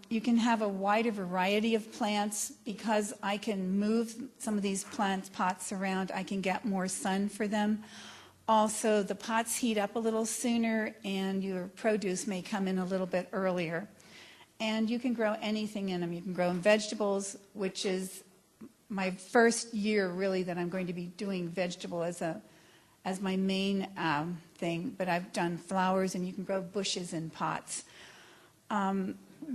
D: You can have a wider variety of plants. Because I can move some of these pots around, I can get more sun for them. Also, the pots heat up a little sooner, and your produce may come in a little bit earlier. And you can grow anything in them. You can grow in vegetables, which is my first year really that I'm going to be doing vegetable as my main thing. But I've done flowers, and you can grow bushes in pots.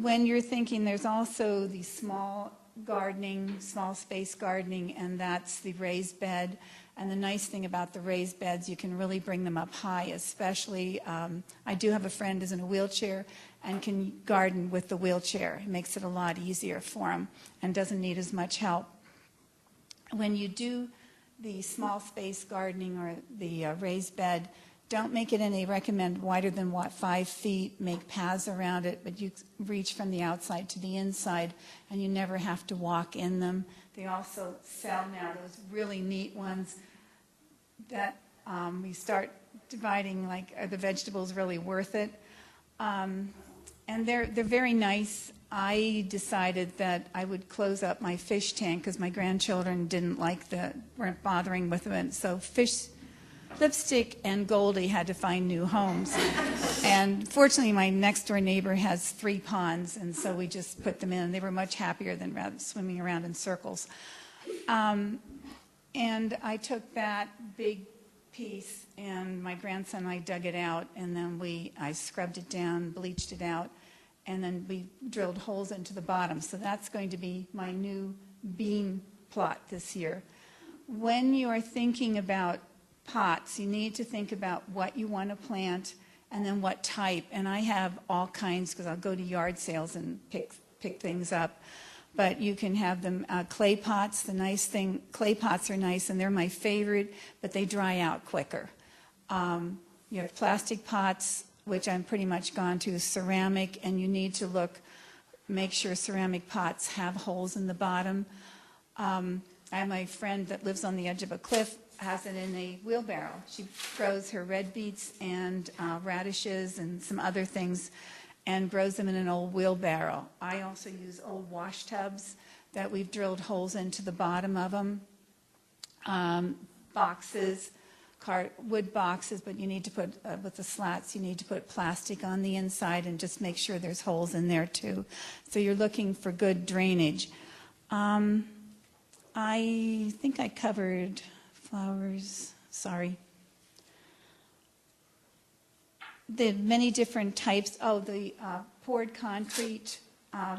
D: When you're thinking, there's also the small gardening, small space gardening, and that's the raised bed. And the nice thing about the raised beds, you can really bring them up high, especially, I do have a friend who's in a wheelchair and can garden with the wheelchair. It makes it a lot easier for him and doesn't need as much help. When you do the small space gardening or the raised bed, don't make it any, recommend wider than 5 feet, make paths around it, but you reach from the outside to the inside, and you never have to walk in them. They also sell now those really neat ones that we start dividing, like, are the vegetables really worth it? And they're very nice. I decided that I would close up my fish tank because my grandchildren weren't bothering with them. And so Lipstick and Goldie had to find new homes. And fortunately, my next door neighbor has 3 ponds, and so we just put them in. They were much happier than rather swimming around in circles. And I took that big piece, and my grandson and I dug it out, and then I scrubbed it down, bleached it out, and then we drilled holes into the bottom. So that's going to be my new bean plot this year. When you are thinking about pots, you need to think about what you want to plant and then what type. And I have all kinds because I'll go to yard sales and pick things up. But you can have them clay pots. The nice thing, clay pots are nice, and they're my favorite, but they dry out quicker. You have plastic pots, which I'm pretty much gone to, ceramic, and you need to make sure ceramic pots have holes in the bottom. I have my friend that lives on the edge of a cliff, has it in a wheelbarrow. She grows her red beets and radishes and some other things and grows them in an old wheelbarrow. I also use old wash tubs that we've drilled holes into the bottom of them. Boxes, wood boxes, but you need to put, with the slats, you need to put plastic on the inside and just make sure there's holes in there too. So you're looking for good drainage. I think I covered flowers, sorry. The many different types. The poured concrete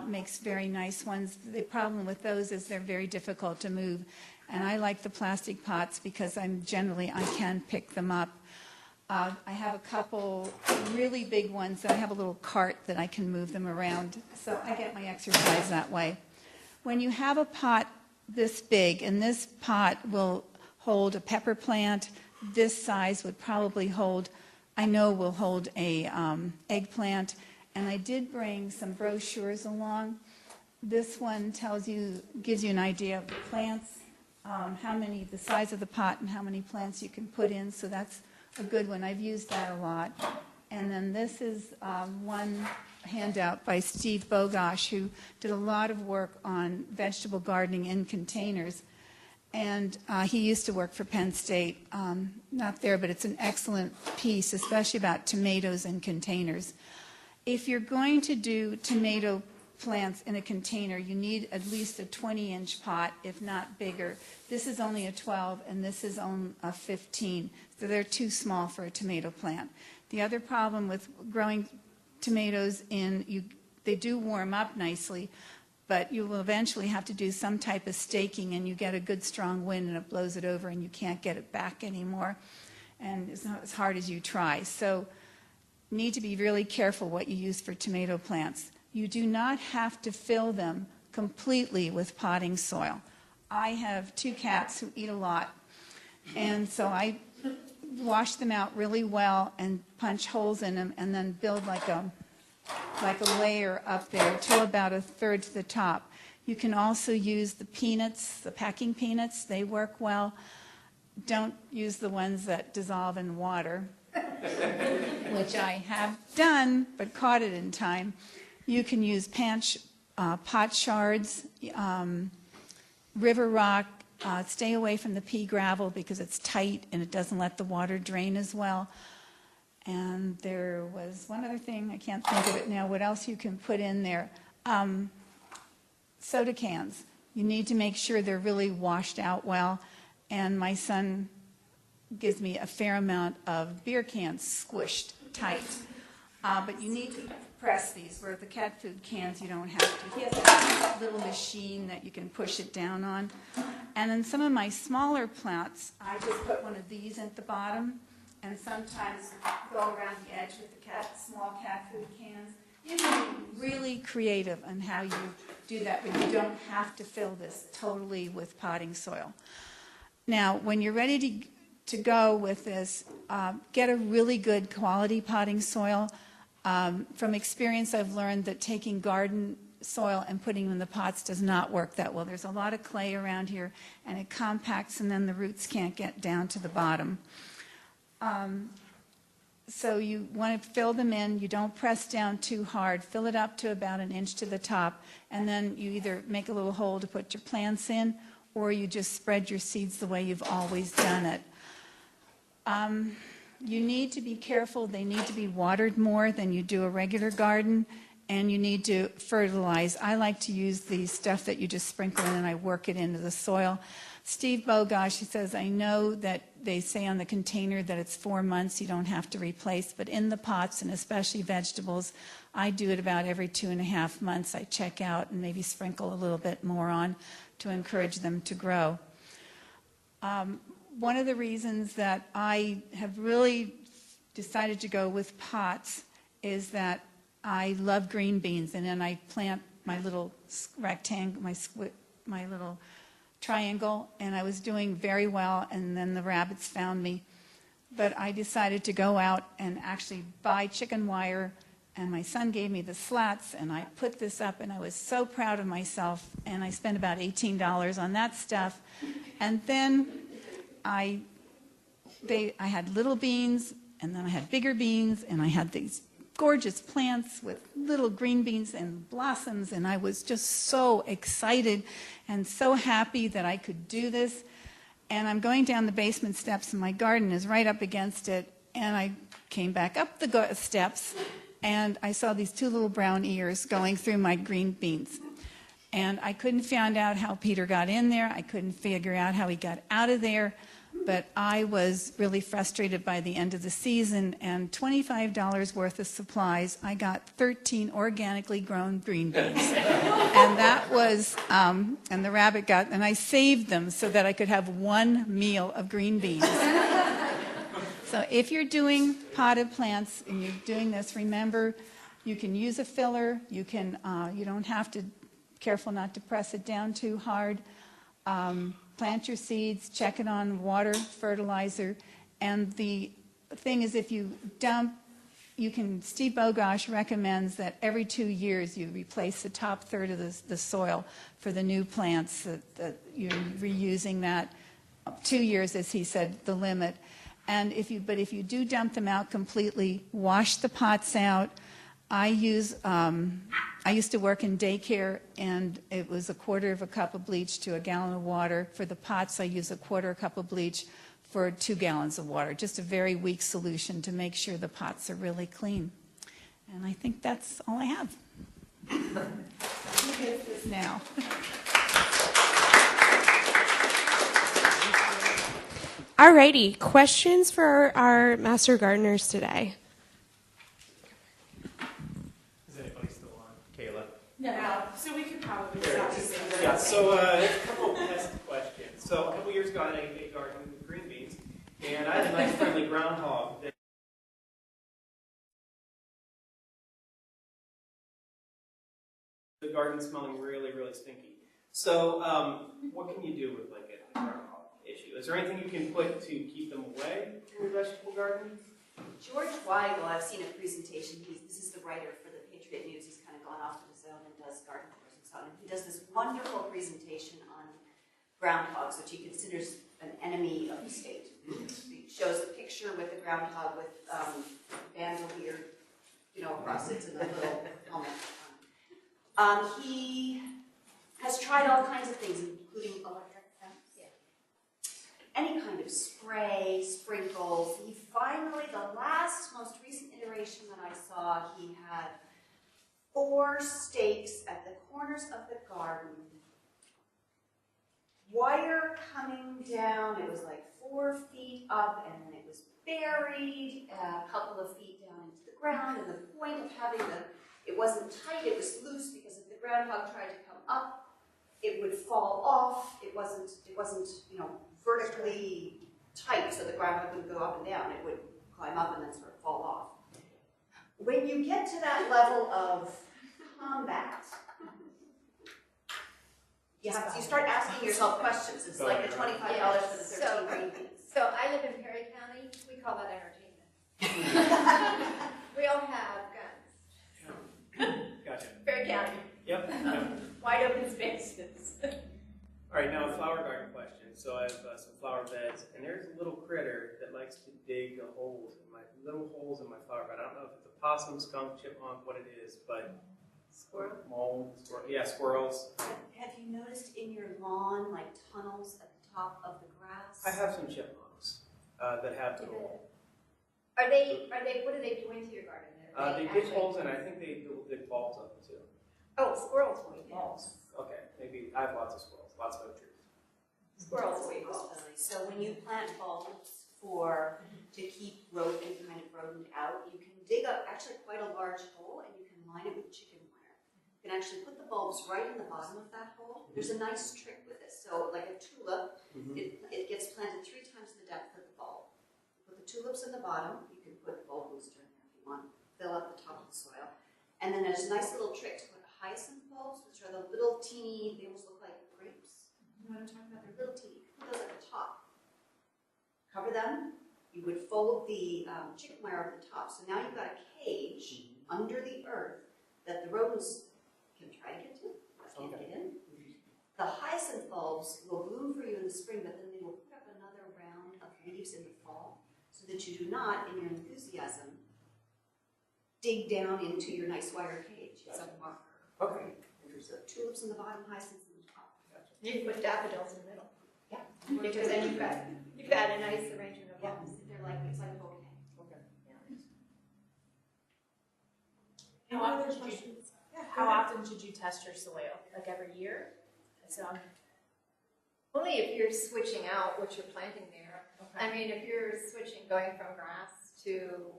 D: makes very nice ones. The problem with those is they're very difficult to move. And I like the plastic pots because I can pick them up. I have a couple really big ones that I have a little cart that I can move them around. So I get my exercise that way. When you have a pot this big, and this pot will hold a pepper plant, this size would probably hold, will hold a eggplant. And I did bring some brochures along. This one gives you an idea of the plants, the size of the pot and how many plants you can put in. So that's a good one. I've used that a lot. And then this is one handout by Steve Bogosh, who did a lot of work on vegetable gardening in containers. And he used to work for Penn State, not there, but it's an excellent piece, especially about tomatoes in containers. If you're going to do tomato plants in a container, you need at least a 20-inch pot, if not bigger. This is only a 12, and this is on a 15, so they're too small for a tomato plant. The other problem with growing tomatoes they do warm up nicely, but you will eventually have to do some type of staking, and you get a good strong wind and it blows it over and you can't get it back anymore, and it's not as hard as you try. So you need to be really careful what you use for tomato plants. You do not have to fill them completely with potting soil. I have 2 cats who eat a lot, and so I wash them out really well and punch holes in them, and then build like a layer up there to about a third to the top. You can also use the peanuts, the packing peanuts. They work well. Don't use the ones that dissolve in water, which I have done, but caught it in time. You can use pot shards, river rock. Stay away from the pea gravel because it's tight and it doesn't let the water drain as well. And there was one other thing, I can't think of it now, what else you can put in there. Soda cans. You need to make sure they're really washed out well. And my son gives me a fair amount of beer cans squished tight. But you need to press these, where the cat food cans you don't have to. He has a little machine that you can push it down on. And in some of my smaller plants, I just put one of these at the bottom and sometimes go around the edge with the small cat food cans. You can be really creative on how you do that, but you don't have to fill this totally with potting soil. Now, when you're ready to go with this, get a really good quality potting soil. From experience, I've learned that taking garden soil and putting them in the pots does not work that well. There's a lot of clay around here, and it compacts, and then the roots can't get down to the bottom. So you want to fill them in. You don't press down too hard. Fill it up to about 1 inch to the top, and then you either make a little hole to put your plants in, or you just spread your seeds the way you've always done it. You need to be careful. They need to be watered more than you do a regular garden, and you need to fertilize. I like to use the stuff that you just sprinkle in, and I work it into the soil. Steve Bogosh, he says, I know that they say on the container that it's 4 months, you don't have to replace, but in the pots, and especially vegetables, I do it about every 2.5 months. I check out and maybe sprinkle a little bit more on to encourage them to grow. One of the reasons that I have really decided to go with pots is that I love green beans, and then I plant my little rectangle, my little triangle, and I was doing very well, and then the rabbits found me. But I decided to go out and actually buy chicken wire, and my son gave me the slats, and I put this up, and I was so proud of myself, and I spent about $18 on that stuff. And then I had little beans, and then I had bigger beans, and I had these gorgeous plants with little green beans and blossoms, and I was just so excited and so happy that I could do this. And I'm going down the basement steps, and my garden is right up against it, and I came back up the steps, and I saw these 2 little brown ears going through my green beans. And I couldn't find out how Peter got in there. I couldn't figure out how he got out of there. But I was really frustrated by the end of the season, and $25 worth of supplies, I got 13 organically grown green beans. And that was, and the rabbit got, and I saved them so that I could have 1 meal of green beans. So if you're doing potted plants and you're doing this, remember, you can use a filler. You don't have to, careful not to press it down too hard. Plant your seeds, check it on water, fertilizer, and the thing is if you dump, Steve Bogosh recommends that every 2 years you replace the top third of the soil for the new plants, that you're reusing that. 2 years, as he said, the limit. And if you do dump them out completely, wash the pots out. I used to work in daycare, and it was 1/4 cup of bleach to 1 gallon of water. For the pots, I use 1/4 cup of bleach for 2 gallons of water. Just a very weak solution to make sure the pots are really clean. And I think that's all I have. Who gets this now?
E: Alrighty, questions for our Master Gardeners today?
F: No, so we could probably stop. Yeah, so a couple of test questions. So a couple years ago, I had a garden with green beans, and I had a nice friendly groundhog. The garden smelling really, really stinky. So what can you do with like a groundhog? issue. Is there anything you can put to keep them away from your vegetable garden?
A: George Weigel, I've seen a presentation. This is the writer for the Patriot News. He's kind of gone off to his own and does garden tours and so on. And he does this wonderful presentation on groundhogs, which he considers an enemy of the state. He shows a picture with the groundhog with bandolier, across it and a little helmet. He has tried all kinds of things, including electric fence. Yeah. Any kind of spray, sprinkles. He finally, the most recent iteration that I saw, he had 4 stakes at the corners of the garden. Wire coming down, it was like 4 feet up, and then it was buried a couple of feet down into the ground, and the point of having it wasn't tight, it was loose, because if the groundhog tried to come up, it would fall off. It wasn't vertically tight, so the groundhog would go up and down. It would climb up and then sort of fall off. When you get to that level of combat, you start asking yourself questions. It's like the $25 for the 13 green beans.
C: So I live in Perry County. We call that entertainment. We all have guns.
F: Gotcha.
C: Perry County.
F: Yep.
C: Wide open spaces.
F: All right, now a flower garden question. So I have some flower beds, and there's a little critter that likes to dig holes in my flower bed. I don't know if it's a possum, skunk, chipmunk, what it is, but
C: Squirrel?
F: Mole, squirrel. Yeah, squirrels.
A: Have you noticed in your lawn, like tunnels at the top of the grass?
F: I have some chipmunks that have little.
C: Are they? What do they do into your garden?
F: They dig holes, and I think they will dig bulbs up too.
C: Oh, squirrels will eat balls.
F: Okay, maybe I have lots of squirrels, lots of oak trees.
C: Squirrels will eat balls.
A: So when you plant bulbs to keep any kind of rodent out, you can dig up actually quite a large hole, and you can line it with chicken wire. You can actually put the bulbs right in the bottom of that hole. There's a nice trick with this. So like a tulip, it gets planted 3 times the depth of the bulb. Put the tulips in the bottom. You can put bulb booster in there if you want. Fill up the top of the soil. And then there's a nice little trick to put hyacinth bulbs, which are the little teeny, they almost look like grapes. You know what I'm talking about? They're little teeny. Put those at the top. Cover them. You would fold the chicken wire over the top. So now you've got a cage under the earth that the rodents can try to get to, but can't get in. The hyacinth bulbs will bloom for you in the spring, but then they will put up another round of leaves in the fall, so that you do not, in your enthusiasm, dig down into your nice wire cage. It's a marker.
F: Okay.
A: So tulips in the bottom, hyacinths in the top.
F: Gotcha.
C: You can put daffodils in the middle.
A: Yeah.
C: Because then you've got a nice arrangement of
A: Yeah.
C: bulbs.
A: It's like a bouquet.
F: Okay.
G: How often should you test your soil? Like every year? So
C: Only if you're switching out what you're planting there.
G: Okay.
C: I mean, if you're going from grass to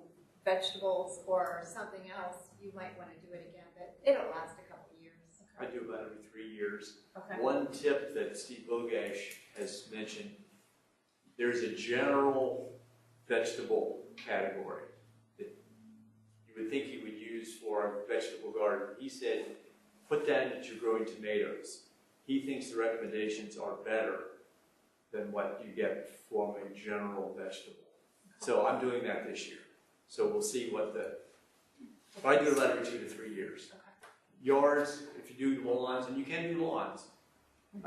C: vegetables or something else, you might want to do it again, but it'll last a couple of years.
B: I do about every 3 years.
G: Okay.
B: One tip that Steve Bogash has mentioned, there's a general vegetable category that you would think he would use for a vegetable garden. He said, put that into growing tomatoes. He thinks the recommendations are better than what you get from a general vegetable. So I'm doing that this year. So we'll see but I do it about every 2 to 3 years.
G: Okay.
B: Yards, if you do lawns, and you can do lawns. And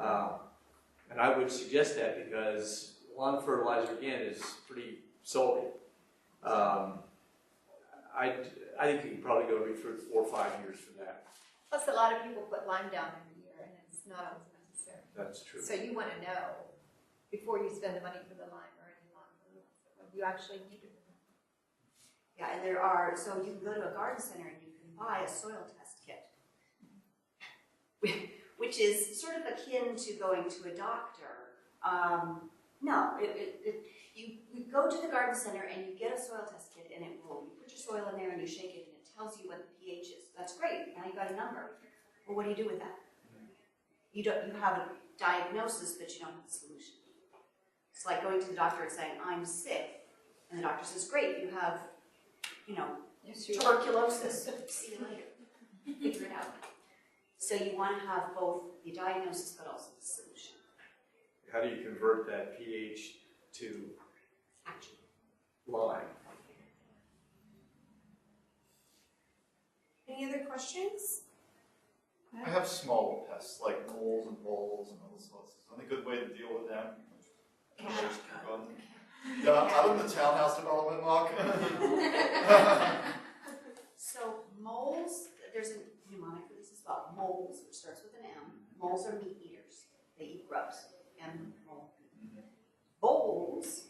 B: I would suggest that because lawn fertilizer, again, is pretty salty. I think you can probably go for 4 or 5 years for that.
C: Plus, a lot of people put lime down every year, and it's not always necessary.
B: That's true.
C: So you want to know before you spend the money for the lime or any lawn fertilizer, what you actually need it.
A: Yeah, and so you can go to a garden center and you can buy a soil test kit, which is sort of akin to going to a doctor. No, you go to the garden center and you get a soil test kit, and you put your soil in there and you shake it, and it tells you what the pH is. That's great. Now you got a number. Well, what do you do with that? You have a diagnosis, but you don't have a solution. It's like going to the doctor and saying, "I'm sick," and the doctor says, "Great, you have, tuberculosis. See you later. Figure it out." So you want to have both the diagnosis, but also the solution.
B: How do you convert that pH to
A: Action.
B: lime?
H: Any other questions?
I: I have small pests like moles and voles and all those sorts. Is there any good way to deal with them? Yeah, out in the townhouse development, Mark.
A: So moles, there's a mnemonic for this as well. Moles, which starts with an M. Moles are meat eaters. They eat grubs. M, mole. Voles,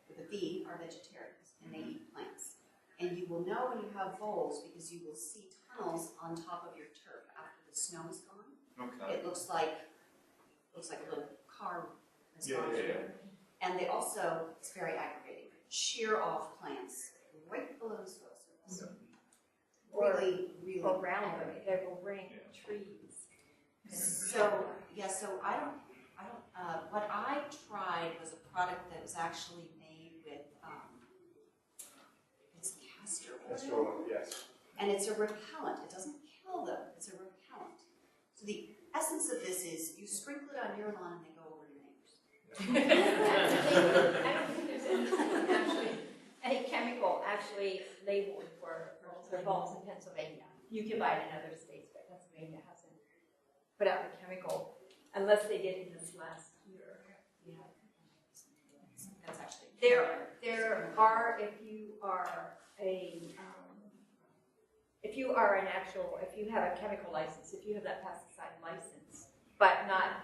A: with a V, are vegetarians, and they eat plants. And you will know when you have voles because you will see tunnels on top of your turf after the snow is gone.
I: Okay.
A: It looks like a little car has
I: Yeah,
A: gone
I: yeah,
A: through.
I: yeah.
A: And they also, it's very aggravating, shear off plants right below the soil surface. Really, really
C: Or around them,
A: aggravating.
C: they will bring trees.
A: So, yeah, so I don't, what I tried was a product that was actually made with, it's castor oil.
B: That's your, yes.
A: And it's a repellent. It doesn't kill them, it's a repellent. So the essence of this is you sprinkle it on your lawn and they go over your neighbors.
C: I don't think there's any chemical actually labeled for voles in Pennsylvania. You can buy it in other states, but Pennsylvania hasn't put out the chemical unless they did it this last year.
A: Yeah. That's actually.
C: There are, if you have a chemical license, if you have that pesticide license, but not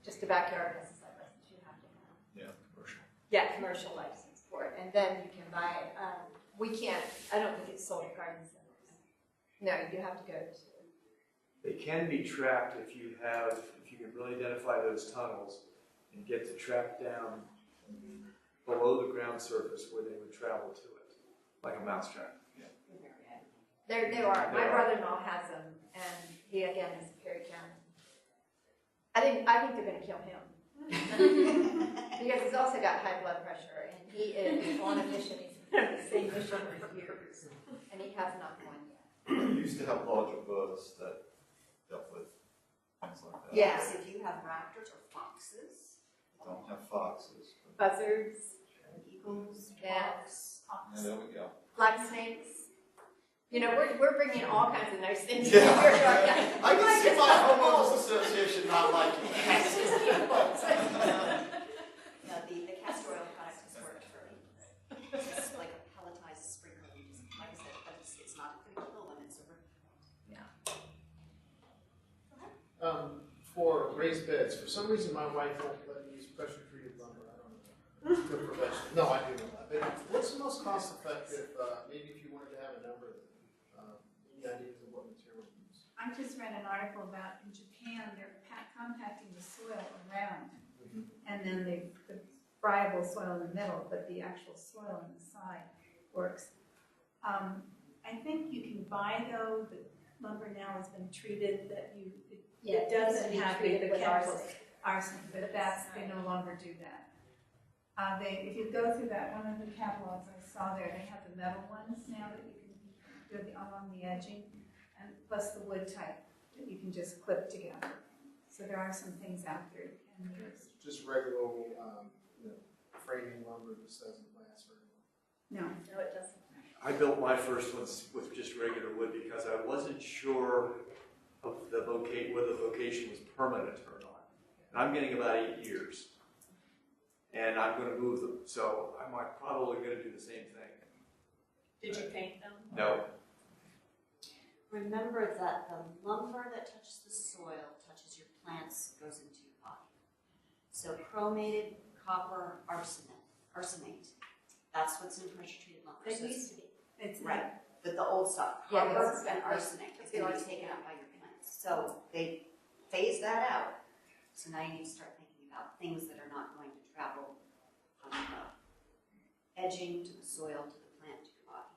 C: just a backyard pesticide license, you have to have.
I: Yeah, commercial.
C: Yeah, commercial license for it, and then you can buy it. We can't, I don't think it's sold at garden centers. No, you have to go to.
B: They can be trapped if you can really identify those tunnels and get the trap down below the ground surface where they would travel to it, like a mouse trap.
C: There are. My brother-in-law has them, and he again is in Perry County. I think they're going to kill him because he's also got high blood pressure, and he is on a mission. He's been on the same mission for years, and he has not won yet.
I: We used to have larger birds that dealt with things like that.
A: Yes, if you have raptors or foxes,
I: Don't have foxes.
C: Buzzards,
A: eagles,
C: Yeah.
A: hawks.
I: Yeah, there we go.
C: black snakes. You know, we're bringing all kinds of nice things.
I: Yeah.
C: to your yard.
I: I
C: You might
I: can see
C: just
I: my
C: have
I: homeowners
C: voles.
I: association not liking that.
C: It's just evils.
A: No, the castor oil product has worked for me. It's just like a pelletized sprinkler. You just, like I said, but it's not going to kill them. It's a
J: For raised beds, for some reason my wife won't let me use pressure treated lumber. I don't know. It's good prevention. No, I do know that. But what's the most cost effective, maybe if you wanted to have a number, any ideas of what material to use?
D: I just read an article about in Japan, they're compacting the soil around, and then they put friable soil in the middle, but the actual soil on the side works. I think you can buy, though, the lumber now has been treated that it doesn't have the
C: with
D: chemicals, arsenic, but they no longer do that. If you go through that, one of the catalogs I saw there, they have the metal ones now that you can do along the edging, and plus the wood type that you can just clip together. So there are some things out there you can use.
J: Just regular, framing lumber just doesn't last very well.
D: No.
C: No, it doesn't.
B: I built my first ones with just regular wood because I wasn't sure of whether the location was permanent or not. And I'm getting about 8 years. And I'm going to move them. So I'm probably going to do the same thing.
G: Did you paint them?
B: No.
A: Remember that the lumber that touches the soil touches your plants, goes into your body. So chromated copper arsenate. That's what's in pressure treated lumber.
C: They
A: So
C: used to be.
D: It's
A: right, but the old stuff,
C: Yeah,
A: copper
C: it's-
A: and arsenic, is going to be taken out by your plants. So they phase that out. So now you need to start thinking about things that are not going to travel from the edging to the soil to the plant to your body.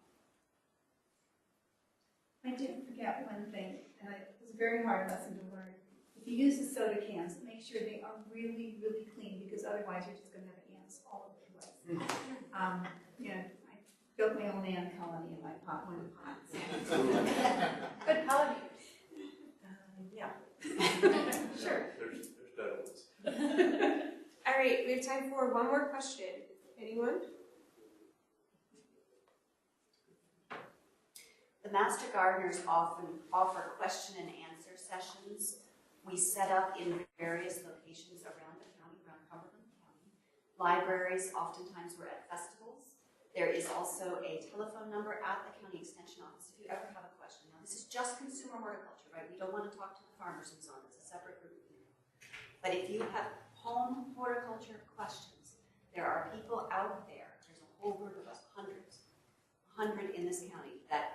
D: I did forget one thing, and it was a very hard lesson to learn. If you use the soda cans, make sure they are really, really clean, because otherwise you're just going to have ants all over the place. I built my own ant colony in my one pot. So.
C: Good pollinators.
D: Yeah.
C: Sure.
B: There's better ones.
H: All right. we have time for one more question. Anyone?
A: The Master Gardeners often offer question and answer sessions. We set up in various locations around the county, around Cumberland County. Libraries, oftentimes we're at festivals. There is also a telephone number at the county extension office if you ever have a question. Now, this is just consumer horticulture, right? We don't want to talk to the farmers and so on. It's a separate group of people. But if you have home horticulture questions, there are people out there. There's a whole group of us, hundreds, 100 in this county, that